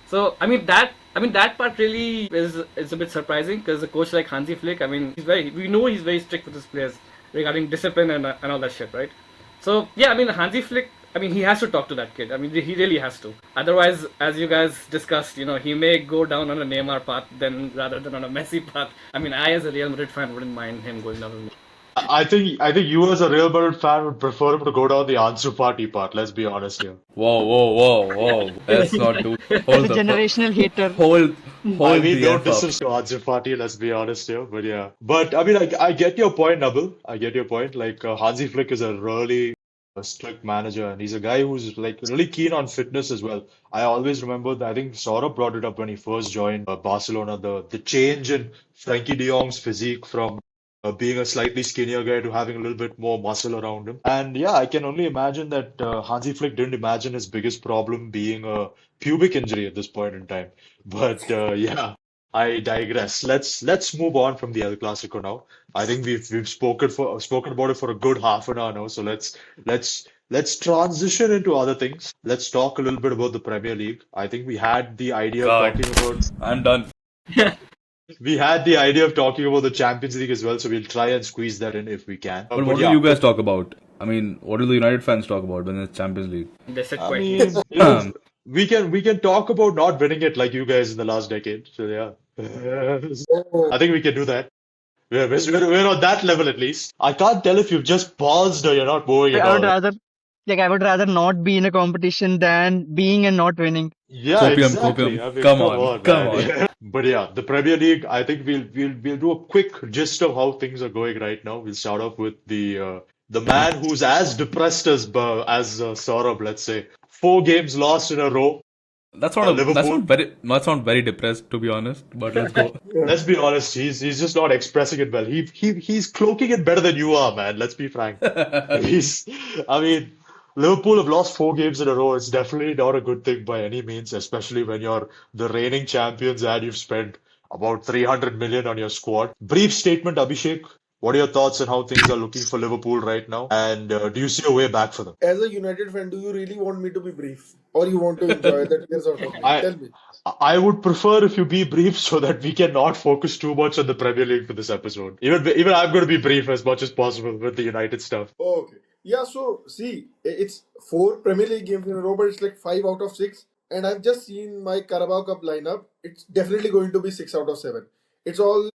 [SPEAKER 3] So I mean that part really is a bit surprising because a coach like Hansi Flick, I mean, we know he's very strict with his players regarding discipline and all that shit, right? So yeah, I mean Hansi Flick, I mean he has to talk to that kid. I mean he really has to. Otherwise, as you guys discussed, he may go down on a Neymar path rather than on a Messi path. I mean, I as a Real Madrid fan wouldn't mind him going down on.
[SPEAKER 1] I think you as a Real Madrid fan would prefer him to go down the Ansu Fati part. Let's be honest here.
[SPEAKER 2] Whoa. Let's not do. Hold
[SPEAKER 4] The
[SPEAKER 2] the
[SPEAKER 4] generational hater.
[SPEAKER 2] hold
[SPEAKER 1] I
[SPEAKER 2] hold
[SPEAKER 1] mean,
[SPEAKER 2] the
[SPEAKER 1] no
[SPEAKER 2] F up.
[SPEAKER 1] distance to Ansu Fati, let's be honest here. But yeah. But I mean, I get your point, Nabil. I get your point. Like, Hansi Flick is a really strict manager, and he's a guy who's like really keen on fitness as well. I always remember that I think Saurabh brought it up when he first joined Barcelona, the change in Frankie de Jong's physique from being a slightly skinnier guy to having a little bit more muscle around him. And yeah, I can only imagine that Hansi Flick didn't imagine his biggest problem being a pubic injury at this point in time. But yeah, I digress. Let's move on from the El Clasico now. I think we've spoken about it for a good half an hour now. So let's transition into other things. Let's talk a little bit about the Premier League. I think we had the idea of
[SPEAKER 2] God,
[SPEAKER 1] talking about
[SPEAKER 2] I'm done.
[SPEAKER 1] the Champions League as well, so we'll try and squeeze that in if we can.
[SPEAKER 2] But
[SPEAKER 1] But
[SPEAKER 2] what will
[SPEAKER 1] yeah,
[SPEAKER 2] you guys talk about? I mean, what will the United fans talk about when it's Champions League?
[SPEAKER 3] They sit
[SPEAKER 1] I
[SPEAKER 3] quietly.
[SPEAKER 1] mean, we can talk about not winning it like you guys in the last decade. So yeah,
[SPEAKER 5] Oh,
[SPEAKER 1] I think we can do that. We're on that level at least. I can't tell if you've just paused or you're not moving at
[SPEAKER 4] I would
[SPEAKER 1] all.
[SPEAKER 4] rather, I would rather not be in a competition than being and not winning.
[SPEAKER 1] Yeah, exactly.
[SPEAKER 2] Copium.
[SPEAKER 1] I mean,
[SPEAKER 2] Come
[SPEAKER 1] come
[SPEAKER 2] on,
[SPEAKER 1] on,
[SPEAKER 2] come
[SPEAKER 1] man.
[SPEAKER 2] on.
[SPEAKER 1] But yeah, the Premier League. I think we'll do a quick gist of how things are going right now. We'll start off with the man who's as depressed as Saurabh, let's say. 4 games lost in a row. Liverpool.
[SPEAKER 2] That's not very depressed to be honest. But let's go.
[SPEAKER 5] yeah.
[SPEAKER 1] Let's be honest. He's just not expressing it well. He's cloaking it better than you are, man. Let's be frank. He's. I mean. Liverpool have lost 4 games in a row. It's definitely not a good thing by any means, especially when you're the reigning champions and you've spent about 300 million on your squad. Brief statement, Abhishek. What are your thoughts on how things are looking for Liverpool right now? And do you see a way back for them?
[SPEAKER 5] As a United fan, do you really want me to be brief, or you want to enjoy the tears out of me?
[SPEAKER 1] I
[SPEAKER 5] Tell me.
[SPEAKER 1] I would prefer if you be brief so that we can not focus too much on the Premier League for this episode. Even I'm going to be brief as much as possible with the United stuff.
[SPEAKER 5] Okay. Yeah, so see, it's 4 Premier League games in a row, but it's like 5 out of 6. And I've just seen my Carabao Cup lineup. It's definitely going to be 6 out of 7. It's all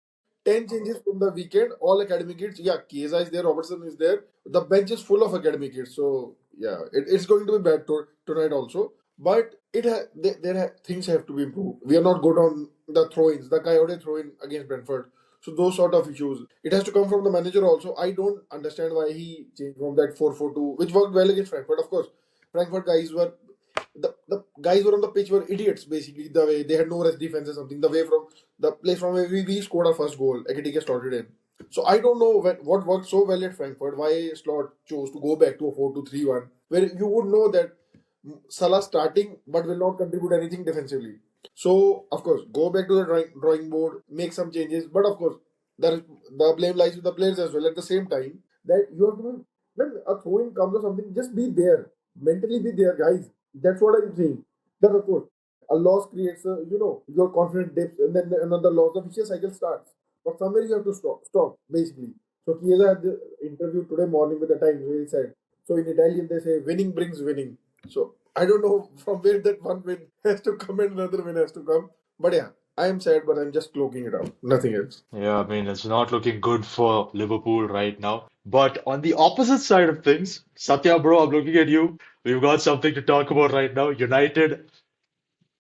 [SPEAKER 5] 10 changes from the weekend, all academy kids. Yeah, Chiesa is there, Robertson is there. The bench is full of academy kids. So yeah, it's going to be bad tonight also. But things have to be improved. We are not good on the throw-ins, the coyote throw-in against Brentford. So those sort of issues. It has to come from the manager also. I don't understand why he changed from that 4-4-2, which worked well against Frankfurt. Of course, Frankfurt guys were the guys were on the pitch were idiots basically. The way they had no rest defense or something. The way from the place from where we scored our first goal, Ekitike slotted in. So I don't know what worked so well at Frankfurt. Why Slot chose to go back to a 4-2-3-1, where you would know that Salah starting but will not contribute anything defensively. So of course, go back to the drawing board, make some changes. But of course, the blame lies with the players as well. At the same time, that you have to be, when a throw-in comes or something, just be there, mentally be there, guys. That's what I'm saying. That of course, a loss creates your confidence dips, and then another loss. The vicious cycle starts. But somewhere you have to stop basically. So Chiesa had the interview today morning with the Times where he said, so in Italian they say winning brings winning. So I don't know from where that one win has to come and another win has to come. But yeah, I am sad, but I'm just cloaking it out. Nothing else.
[SPEAKER 1] Yeah, I mean, it's not looking good for Liverpool right now. But on the opposite side of things, Satya, bro, I'm looking at you. We've got something to talk about right now. United,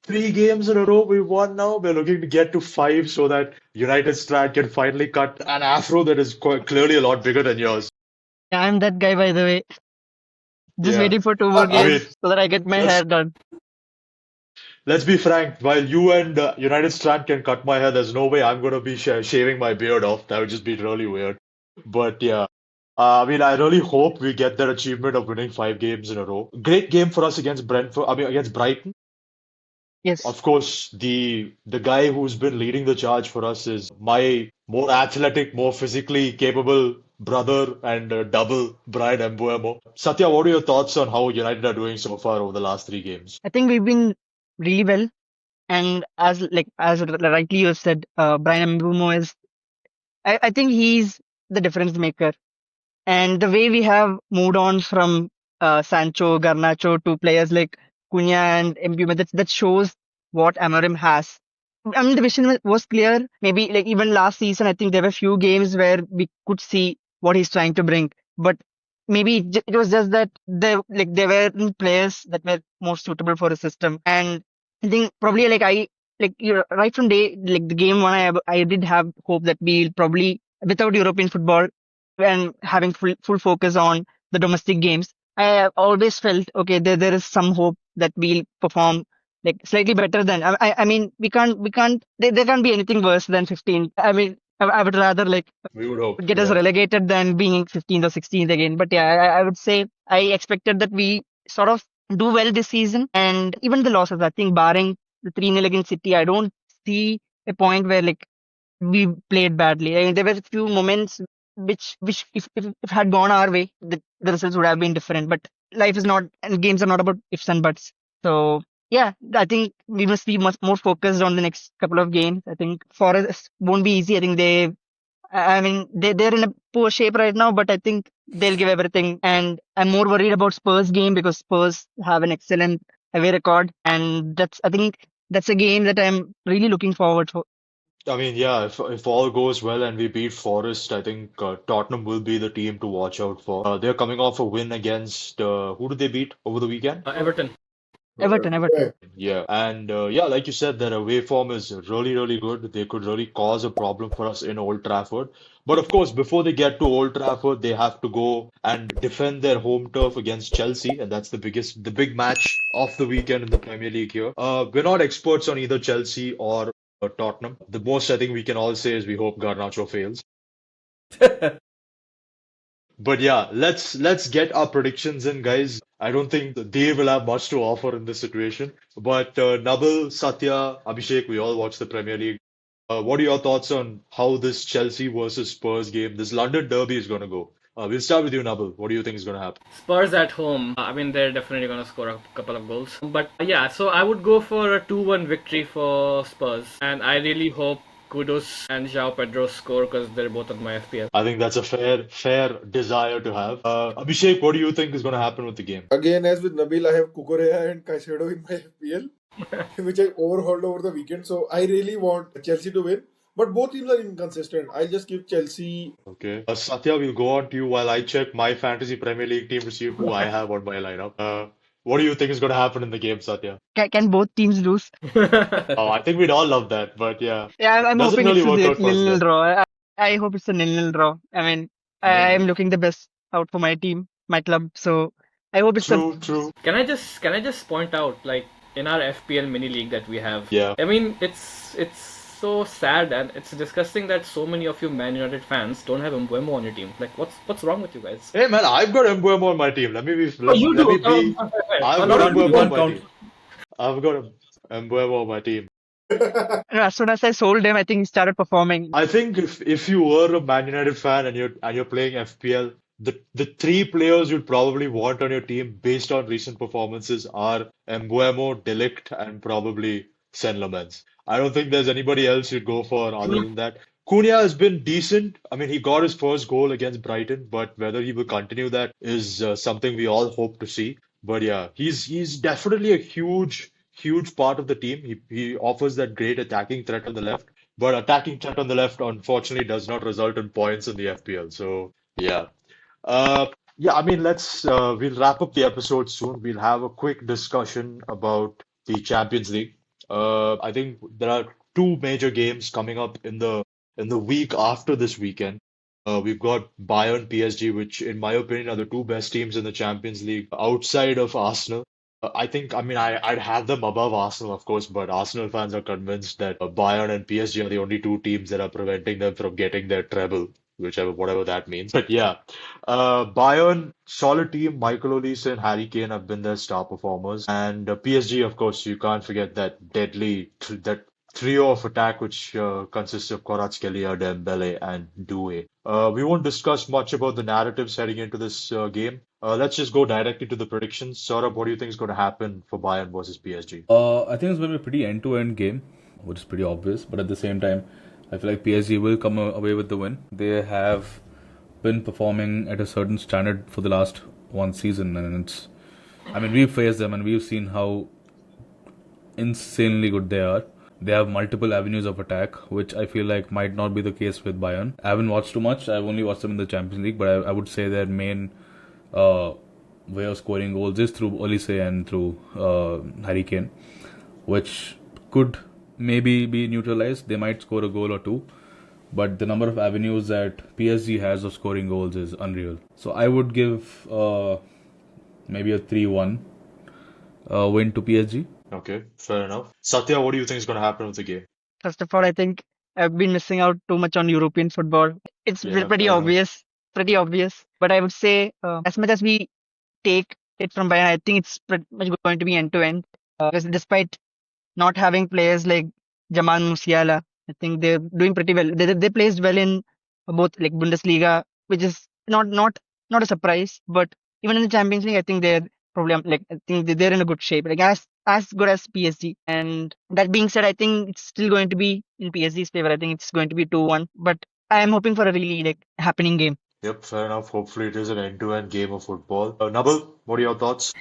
[SPEAKER 1] 3 games in a row we won now. We're looking to get to 5 so that United Strat can finally cut an afro that is quite clearly a lot bigger than yours.
[SPEAKER 4] I'm that guy, by the way. Just
[SPEAKER 1] Yeah.
[SPEAKER 4] waiting for two more
[SPEAKER 1] I mean,
[SPEAKER 4] games so that I get my hair
[SPEAKER 1] let's
[SPEAKER 4] done.
[SPEAKER 1] let's be frank. While you and United Strand can cut my hair, there's no way I'm gonna be shaving my beard off. That would just be really weird. But yeah, I mean, I really hope we get that achievement of winning 5 games in a row. Great game for us against Brentford. I mean, against Brighton.
[SPEAKER 4] Yes.
[SPEAKER 1] Of course, the guy who's been leading the charge for us is my more athletic, more physically capable brother and double Brian Mbuemo. Satya, what are your thoughts on how United are doing so far over the last 3 games?
[SPEAKER 4] I think we've been really well. And as rightly you have said, Brian Mbeumo is. I think he's the difference maker. And the way we have moved on from Sancho, Garnacho to players like Cunha and Mbeumo, that shows what Amorim has. I mean, the vision was clear. Maybe like even last season, I think there were few games where we could see what he's trying to bring. But maybe it was just that there weren't players that were more suitable for the system. And I think probably right from day like the game one, I did have hope that we'll probably without European football and having full focus on the domestic games, I have always felt okay. There is some hope that we'll perform like slightly better than. I mean we can't there can't be anything worse than 15. I mean I would rather like
[SPEAKER 1] We would hope,
[SPEAKER 4] get us
[SPEAKER 1] yeah.
[SPEAKER 4] relegated than being 15th or 16th again. But yeah, I would say I expected that we sort of do well this season, and even the losses. I think barring the 3-0 against City, I don't see a point where like we played badly. I mean, there were a few moments which if had gone our way, the results would have been different. But life is not, and games are not about ifs and buts. So yeah, I think we must be much more focused on the next couple of games. I think Forest won't be easy. I think I mean, they're in a poor shape right now, but I think they'll give everything. And I'm more worried about Spurs game because Spurs have an excellent away record, and I think that's a game that I'm really looking forward for.
[SPEAKER 1] I mean, yeah, if all goes well and we beat Forest, I think Tottenham will be the team to watch out for. They're coming off a win against who did they beat over the weekend?
[SPEAKER 3] Everton.
[SPEAKER 4] Everton.
[SPEAKER 1] Yeah, and yeah, like you said, their away form is really, really good. They could really cause a problem for us in Old Trafford. But of course, before they get to Old Trafford, they have to go and defend their home turf against Chelsea, and that's the big match of the weekend in the Premier League here. We're not experts on either Chelsea or Tottenham. The most I think we can all say is we hope Garnacho fails. But yeah, let's get our predictions in, guys. I don't think that they will have much to offer in this situation. But Nabil, Satya, Abhishek, we all watch the Premier League. What are your thoughts on how this Chelsea versus Spurs game, this London derby is going to go? We'll start with you, Nabil. What do you think is going to happen?
[SPEAKER 3] Spurs at home. I mean, they're definitely going to score a couple of goals. But yeah, so I would go for a 2-1 victory for Spurs. And I really hope Kudus and João Pedro score because they're both on my FPL.
[SPEAKER 1] I think that's a fair desire to have. Abhishek, what do you think is going to happen with the game?
[SPEAKER 5] Again, as with Nabil, I have Kukurea and Caicedo in my FPL, which I overhauled over the weekend. So I really want Chelsea to win. But both teams are inconsistent. I'll just give Chelsea.
[SPEAKER 1] Okay. Satya, we'll go on to you while I check my fantasy Premier League team to see who I have on my lineup. What do you think is going to happen in the game, Satya?
[SPEAKER 4] Can both teams lose?
[SPEAKER 1] Oh, I think we'd all love that, but yeah,
[SPEAKER 4] Yeah, I'm
[SPEAKER 1] doesn't
[SPEAKER 4] hoping
[SPEAKER 1] really
[SPEAKER 4] it's a
[SPEAKER 1] work out for us
[SPEAKER 4] nil-nil
[SPEAKER 1] then.
[SPEAKER 4] draw. I hope it's a nil-nil draw. I mean, I'm looking the best out for my team, my club. So I hope it's a
[SPEAKER 1] True.
[SPEAKER 3] Can I just point out, like, in our FPL mini league that we have?
[SPEAKER 1] Yeah.
[SPEAKER 3] I mean, it's so sad and it's disgusting that so many of you Man United fans don't have Mbeumo on your team. Like, what's wrong with you guys?
[SPEAKER 1] Hey man, I've got Mbuemo on my team.
[SPEAKER 3] Oh, you
[SPEAKER 1] Let me
[SPEAKER 3] do.
[SPEAKER 1] be. I've
[SPEAKER 3] Not
[SPEAKER 1] got
[SPEAKER 3] only
[SPEAKER 1] Mbuemo on
[SPEAKER 3] one
[SPEAKER 1] my
[SPEAKER 3] count.
[SPEAKER 1] team. I've got Mbuemo on my team.
[SPEAKER 4] as soon as I sold him, I think he started performing.
[SPEAKER 1] I think if you were a Man United fan and you're playing FPL, the 3 players you'd probably want on your team based on recent performances are Mbuemo, De Ligt, and probably Sen Lamens. I don't think there's anybody else you'd go for other than that. Cunha has been decent. I mean, he got his first goal against Brighton, but whether he will continue that is something we all hope to see. But yeah, he's definitely a huge part of the team. He offers that great attacking threat on the left, but attacking threat on the left unfortunately does not result in points in the FPL. So yeah. Uh, yeah, I mean, we'll wrap up the episode soon. We'll have a quick discussion about the Champions League. I think there are 2 major games coming up in the week after this weekend. We've got Bayern, PSG, which, in my opinion, are the two best teams in the Champions League outside of Arsenal. I'd have them above Arsenal, of course, but Arsenal fans are convinced that Bayern and PSG are the only two teams that are preventing them from getting their treble, whatever that means. But yeah, Bayern, solid team. Michael Olise and Harry Kane have been their star performers, and PSG, of course, you can't forget that trio of attack which consists of Kvaratskhelia, Dembele, and Doué. We won't discuss much about the narratives heading into this game. Let's just go directly to the predictions. Saurabh, what do you think is going to happen for Bayern versus PSG?
[SPEAKER 2] I think it's going to be a pretty end-to-end game, which is pretty obvious. But at the same time, I feel like PSG will come away with the win. They have been performing at a certain standard for the last one season, and we've faced them and we've seen how insanely good they are. They have multiple avenues of attack, which I feel like might not be the case with Bayern. I haven't watched too much. I've only watched them in the Champions League, but I would say their main way of scoring goals is through Olise and through Harry Kane, which could maybe be neutralized. They might score a goal or two, but the number of avenues that PSG has of scoring goals is unreal. So I would give maybe a 3-1 win to PSG.
[SPEAKER 1] Okay, fair enough. Satya, what do you think is going to happen with the game?
[SPEAKER 4] First of all, I think I've been missing out too much on European football. It's
[SPEAKER 1] Yeah,
[SPEAKER 4] pretty
[SPEAKER 1] fair enough.
[SPEAKER 4] obvious, pretty obvious. But I would say, as much as we take it from Bayern, I think it's pretty much going to be end to end. Because despite not having players like Jamal Musiala, I think they're doing pretty well. They placed well in both like Bundesliga, which is not a surprise. But even in the Champions League, I think they're probably like I think they're in a good shape, like as good as PSG. And that being said, I think it's still going to be in PSG's favor. I think it's going to be 2-1. But I am hoping for a really like happening game.
[SPEAKER 1] Yep, fair enough. Hopefully, it is an end-to-end game of football. Nabil, what are your thoughts?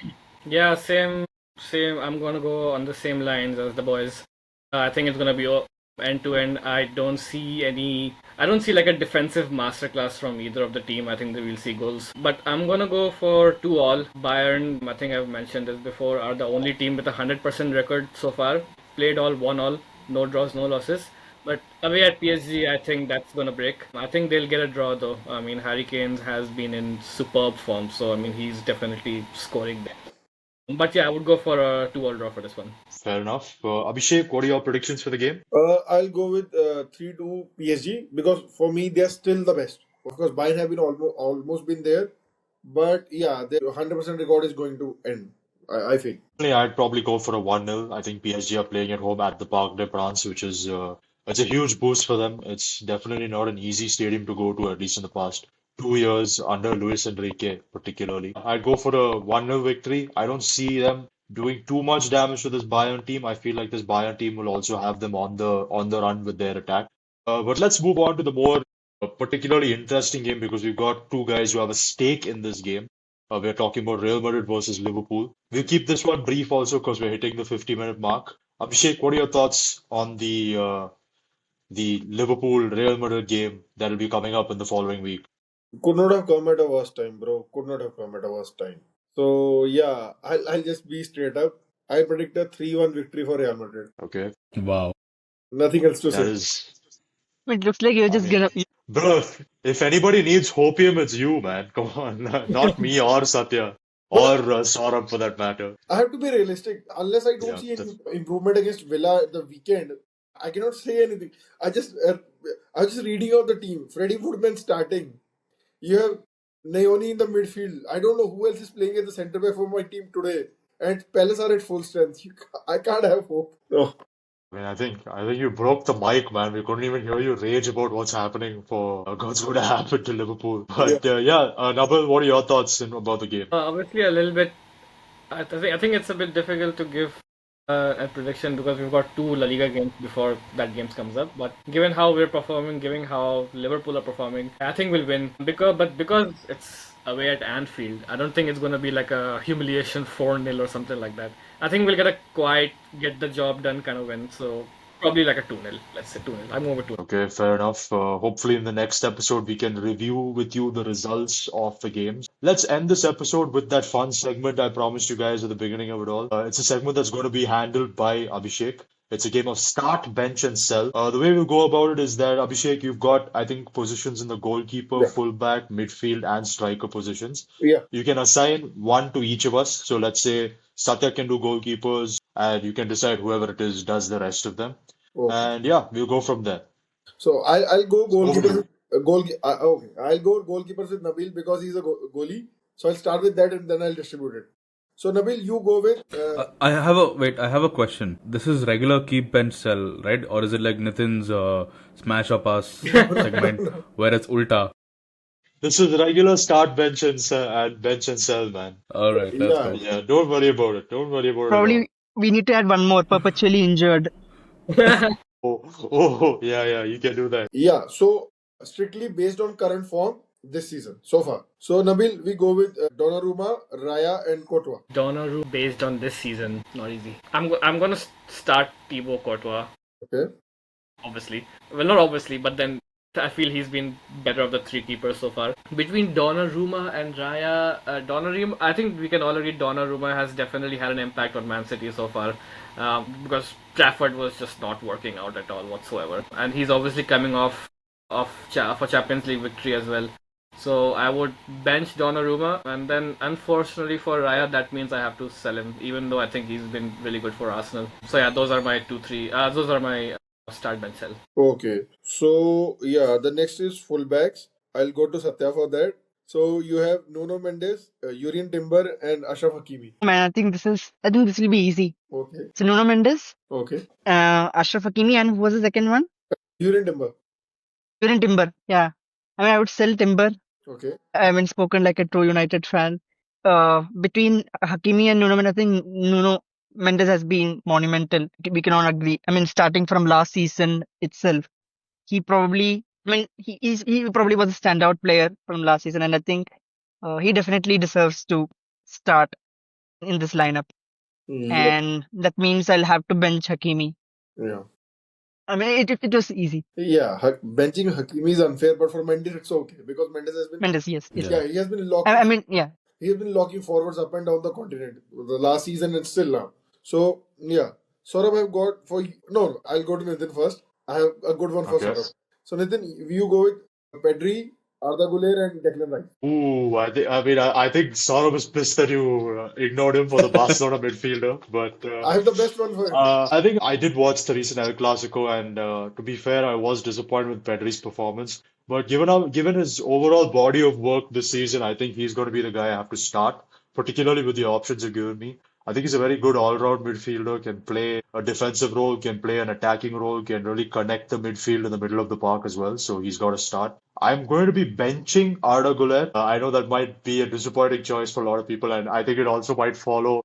[SPEAKER 3] Yeah, same. I'm gonna go on the same lines as the boys. I think it's gonna be end to end. I don't see like a defensive masterclass from either of the team. I think they will see goals, but I'm gonna go for 2-all. Bayern, I think I've mentioned this before, are the only team with a 100% record so far. Played all, won all, no draws, no losses. But away at PSG, I think that's gonna break. I think they'll get a draw though. I mean, Harry Kane has been in superb form, so I mean he's definitely scoring there. But yeah, I would go for a 2-all draw for this one.
[SPEAKER 1] Fair enough. Abhishek, what are your predictions for the game?
[SPEAKER 5] I'll go with 3-2 PSG because for me they're still the best. Of course, Bayern have been almost been there, but yeah, their 100% record is going to end. I feel.
[SPEAKER 1] I'd probably go for a 1-0. I think PSG are playing at home at the Parc des Princes, which is it's a huge boost for them. It's definitely not an easy stadium to go to, at least in the past 2 years under Luis Enrique, particularly. I'd go for a 1-0 victory. I don't see them doing too much damage to this Bayern team. I feel like this Bayern team will also have them on the run with their attack. But let's move on to the more particularly interesting game because we've got two guys who have a stake in this game. We're talking about Real Madrid versus Liverpool. We'll keep this one brief also because we're hitting the 50-minute mark. Abhishek, what are your thoughts on the Liverpool Real Madrid game that'll be coming up in the following week?
[SPEAKER 5] Could not have come at a worse time, bro. Could not have come at a worse time. So yeah, I'll just be straight up. I predict a 3-1 victory for Real Madrid.
[SPEAKER 1] Okay,
[SPEAKER 2] Wow.
[SPEAKER 5] Nothing else to
[SPEAKER 1] that
[SPEAKER 5] say.
[SPEAKER 1] is,
[SPEAKER 4] It looks like you're
[SPEAKER 1] I
[SPEAKER 4] just
[SPEAKER 1] mean,
[SPEAKER 4] gonna.
[SPEAKER 1] bro, if anybody needs hopium, it's you, man. Come on, not me or Satya or Saurabh for that matter.
[SPEAKER 5] I have to be realistic. Unless I don't
[SPEAKER 1] Yeah,
[SPEAKER 5] see any improvement against Villa at the weekend, I cannot say anything. I was just reading out the team. Freddie Woodman starting. You have Naoni in the midfield. I don't know who else is playing at the centre back for my team today. And Palace are at full strength. I can't have hope. No.
[SPEAKER 1] I mean, I think you broke the mic, man. We couldn't even hear you rage about what's happening for what's going to happen to Liverpool.
[SPEAKER 5] Yeah.
[SPEAKER 1] But yeah, Nabil, what are your thoughts about the game?
[SPEAKER 3] Obviously, a little bit. I think it's a bit difficult to give a prediction because we've got two La Liga games before that game comes up. But given how we're performing, given how Liverpool are performing, I think we'll win. Because it's away at Anfield, I don't think it's going to be like a humiliation 4-0 or something like that. I think we'll get a quiet, get the job done kind of win. So probably like a 2-0. Let's say 2-0. I'm over 2-0.
[SPEAKER 1] Okay, fair enough. Hopefully, in the next episode, we can review with you the results of the games. Let's end this episode with that fun segment I promised you guys at the beginning of it all. It's a segment that's going to be handled by Abhishek. It's a game of start, bench, and sell. The way we'll go about it is that, Abhishek, you've got, I think, positions in the goalkeeper,
[SPEAKER 5] Yeah.
[SPEAKER 1] fullback, midfield, and striker positions.
[SPEAKER 5] Yeah.
[SPEAKER 1] You can assign one to each of us. So let's say Satya can do goalkeepers, and you can decide whoever it is does the rest of them.
[SPEAKER 5] Okay.
[SPEAKER 1] And yeah, we'll go from there.
[SPEAKER 5] So I'll go goalkeepers.
[SPEAKER 1] Overview.
[SPEAKER 5] Okay, I'll go goalkeepers with Nabil because he's a goalie. So I'll start with that and then I'll distribute it. So Nabil, you go with.
[SPEAKER 2] I have a question. This is regular keep bench sell, right? Or is it like Nitin's smash or pass segment where it's ulta?
[SPEAKER 1] This is regular start, bench, and sell, man.
[SPEAKER 2] All right, let's
[SPEAKER 5] Yeah.
[SPEAKER 2] go.
[SPEAKER 1] Yeah, don't worry about it. Don't worry about it at all.
[SPEAKER 4] Probably we need to add one more, perpetually injured.
[SPEAKER 1] Oh, yeah, you can do that.
[SPEAKER 5] Yeah. So strictly based on current form this season so far. So Nabil, we go with Donnarumma, Raya, and Courtois.
[SPEAKER 3] Donnarumma based on this season, not easy. I'm gonna start Thibaut Courtois,
[SPEAKER 5] Okay.
[SPEAKER 3] obviously. Well, not obviously, but then I feel he's been better of the three keepers so far. Between Donnarumma and Raya, Donnarumma, I think we can all agree Donnarumma has definitely had an impact on Man City so far, because Trafford was just not working out at all whatsoever, and he's obviously coming off for Champions League victory as well. So I would bench Donnarumma, and then unfortunately for Raya, that means I have to sell him, even though I think he's been really good for Arsenal. So yeah, those are my those are my start bench sell.
[SPEAKER 5] Okay. So yeah, the next is fullbacks. I'll go to Satya for that. So you have Nuno Mendes, Yurien Timber, and Ashraf Hakimi.
[SPEAKER 4] Man, I think this will be easy.
[SPEAKER 5] Okay.
[SPEAKER 4] So Nuno Mendes,
[SPEAKER 5] Okay.
[SPEAKER 4] Ashraf Hakimi, and who was the second one?
[SPEAKER 5] Yurien Timber.
[SPEAKER 4] Julian Timber. Yeah. I mean, I would sell Timber.
[SPEAKER 5] Okay.
[SPEAKER 4] I haven't spoken like a true United fan. Between Hakimi and Nuno Mendes, I think Nuno Mendes has been monumental. We can all agree. I mean, starting from last season itself, he probably was a standout player from last season, and I think he definitely deserves to start in this lineup.
[SPEAKER 5] Yeah.
[SPEAKER 4] And that means I'll have to bench Hakimi.
[SPEAKER 5] Yeah.
[SPEAKER 4] I mean, it was easy.
[SPEAKER 5] Yeah. Benching Hakimi is unfair, but for Mendes it's okay because Mendes has been.
[SPEAKER 4] Mendes, yes.
[SPEAKER 5] Yeah, he has been locking.
[SPEAKER 4] I mean, yeah.
[SPEAKER 5] He has been locking forwards up and down the continent the last season and still now. So yeah, Saurabh I've got for no. I'll go to Nitin first. I have a good one for
[SPEAKER 1] Okay.
[SPEAKER 5] Saurabh. So Nitin, you go with Pedri, Arda Güler, and Declan Rice.
[SPEAKER 1] Ooh, I think Saurabh is pissed that you ignored him for the Barcelona midfielder, but
[SPEAKER 5] I have the best one for him.
[SPEAKER 1] I think I did watch the recent El Clasico, and to be fair, I was disappointed with Pedri's performance. But given his overall body of work this season, I think he's going to be the guy I have to start, particularly with the options you've given me. I think he's a very good all-round midfielder, can play a defensive role, can play an attacking role, can really connect the midfield in the middle of the park as well. So he's got to start. I'm going to be benching Arda Güler. I know that might be a disappointing choice for a lot of people, and I think it also might follow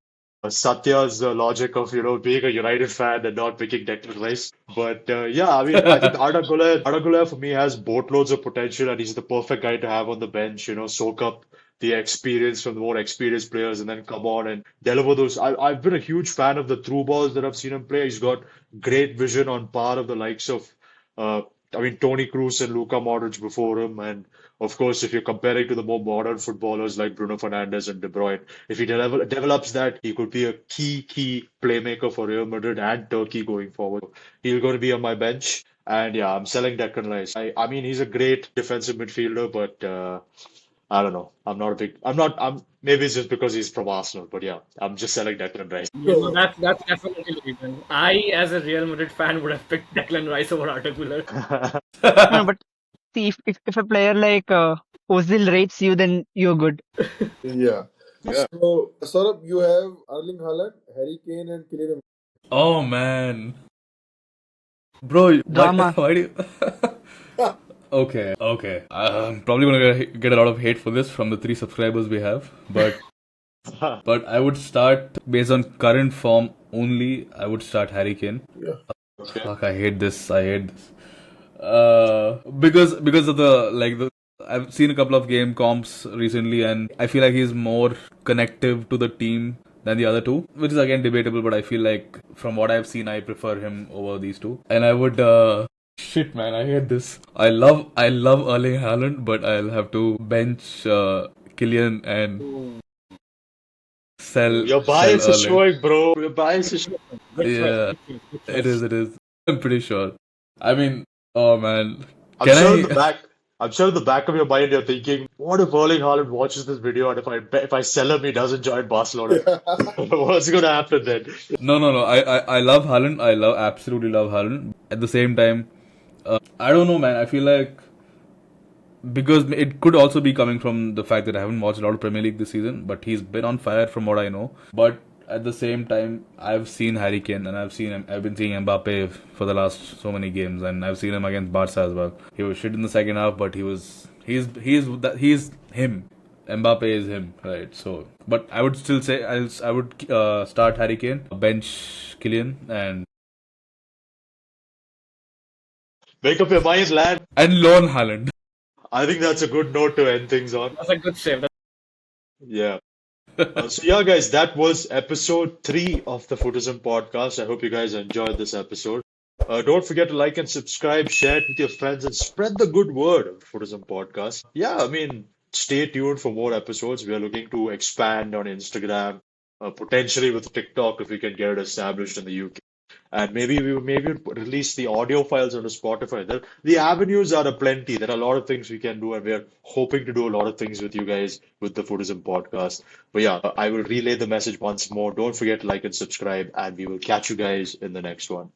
[SPEAKER 1] Satya's logic of being a United fan and not picking Declan Rice. But yeah, I mean, I think Arda Güler for me has boatloads of potential, and he's the perfect guy to have on the bench. Soak up the experience from the more experienced players, and then come on and deliver those. I've been a huge fan of the through balls that I've seen him play. He's got great vision on par of the likes of. Toni Kroos and Luka Modric before him, and of course, if you're comparing to the more modern footballers like Bruno Fernandes and De Bruyne, if he develops that, he could be a key playmaker for Real Madrid and Turkey going forward. He's going to be on my bench, and yeah, I'm selling Declan Rice. I mean, he's a great defensive midfielder, but I don't know. Maybe it's just because he's from Arsenal, but yeah, I'm just selling Declan Rice.
[SPEAKER 3] No, that's definitely the reason. I, as a Real Madrid fan, would have picked Declan Rice over Arda Güler.
[SPEAKER 4] No, but see, if a player like Ozil rates you, then you're good.
[SPEAKER 5] Yeah. So Saurabh, you have Erling Haaland, Harry Kane, and Kylian Mbappe.
[SPEAKER 2] Oh man, bro,
[SPEAKER 4] Drama.
[SPEAKER 2] why do you? Okay. I'm probably gonna get a lot of hate for this from the 3 subscribers we have, but I would start based on current form only. I would start Harry Kane.
[SPEAKER 5] Yeah.
[SPEAKER 2] Fuck, I hate this. Because of the I've seen a couple of game comps recently, and I feel like he's more connective to the team than the other two, which is again debatable. But I feel like from what I've seen, I prefer him over these two, and I would. Shit, man, I hate this. I love Erling Haaland, but I'll have to bench Kylian and
[SPEAKER 1] Your
[SPEAKER 2] Sell
[SPEAKER 1] bias is
[SPEAKER 2] Erling.
[SPEAKER 1] showing, bro. Your bias is showing.
[SPEAKER 3] Good choice.
[SPEAKER 2] Yeah,
[SPEAKER 3] Good choice.
[SPEAKER 2] it is. It is. I'm pretty sure. I mean, oh man,
[SPEAKER 1] I'm
[SPEAKER 2] can
[SPEAKER 1] sure in the
[SPEAKER 2] I?
[SPEAKER 1] back, I'm sure in the back of your mind you're thinking, what if Erling Haaland watches this video and if I sell him, he doesn't join Barcelona? What's gonna happen then?
[SPEAKER 2] No, no, no. I love Haaland. Absolutely love Haaland. At the same time, I don't know, man. I feel like because it could also be coming from the fact that I haven't watched a lot of Premier League this season, but he's been on fire from what I know. But at the same time, I've seen Harry Kane and I've been seeing Mbappe for the last so many games, and I've seen him against Barca as well. He was shit in the second half, but he's him. Mbappe is him, right? So, but I would still say I would start Harry Kane, bench Kylian,
[SPEAKER 1] Make up your mind, lad.
[SPEAKER 2] and loan Haaland.
[SPEAKER 1] I think that's a good note to end things on.
[SPEAKER 3] That's a good save.
[SPEAKER 1] Yeah. So yeah, guys, that was episode 3 of the Footism podcast. I hope you guys enjoyed this episode. Don't forget to like and subscribe, share it with your friends, and spread the good word of the Footism podcast. Yeah, I mean, stay tuned for more episodes. We are looking to expand on Instagram, potentially with TikTok if we can get it established in the UK. And maybe release the audio files onto Spotify. The avenues are aplenty. There are a lot of things we can do, and we are hoping to do a lot of things with you guys with the Footism podcast. But yeah, I will relay the message once more. Don't forget to like and subscribe, and we will catch you guys in the next one.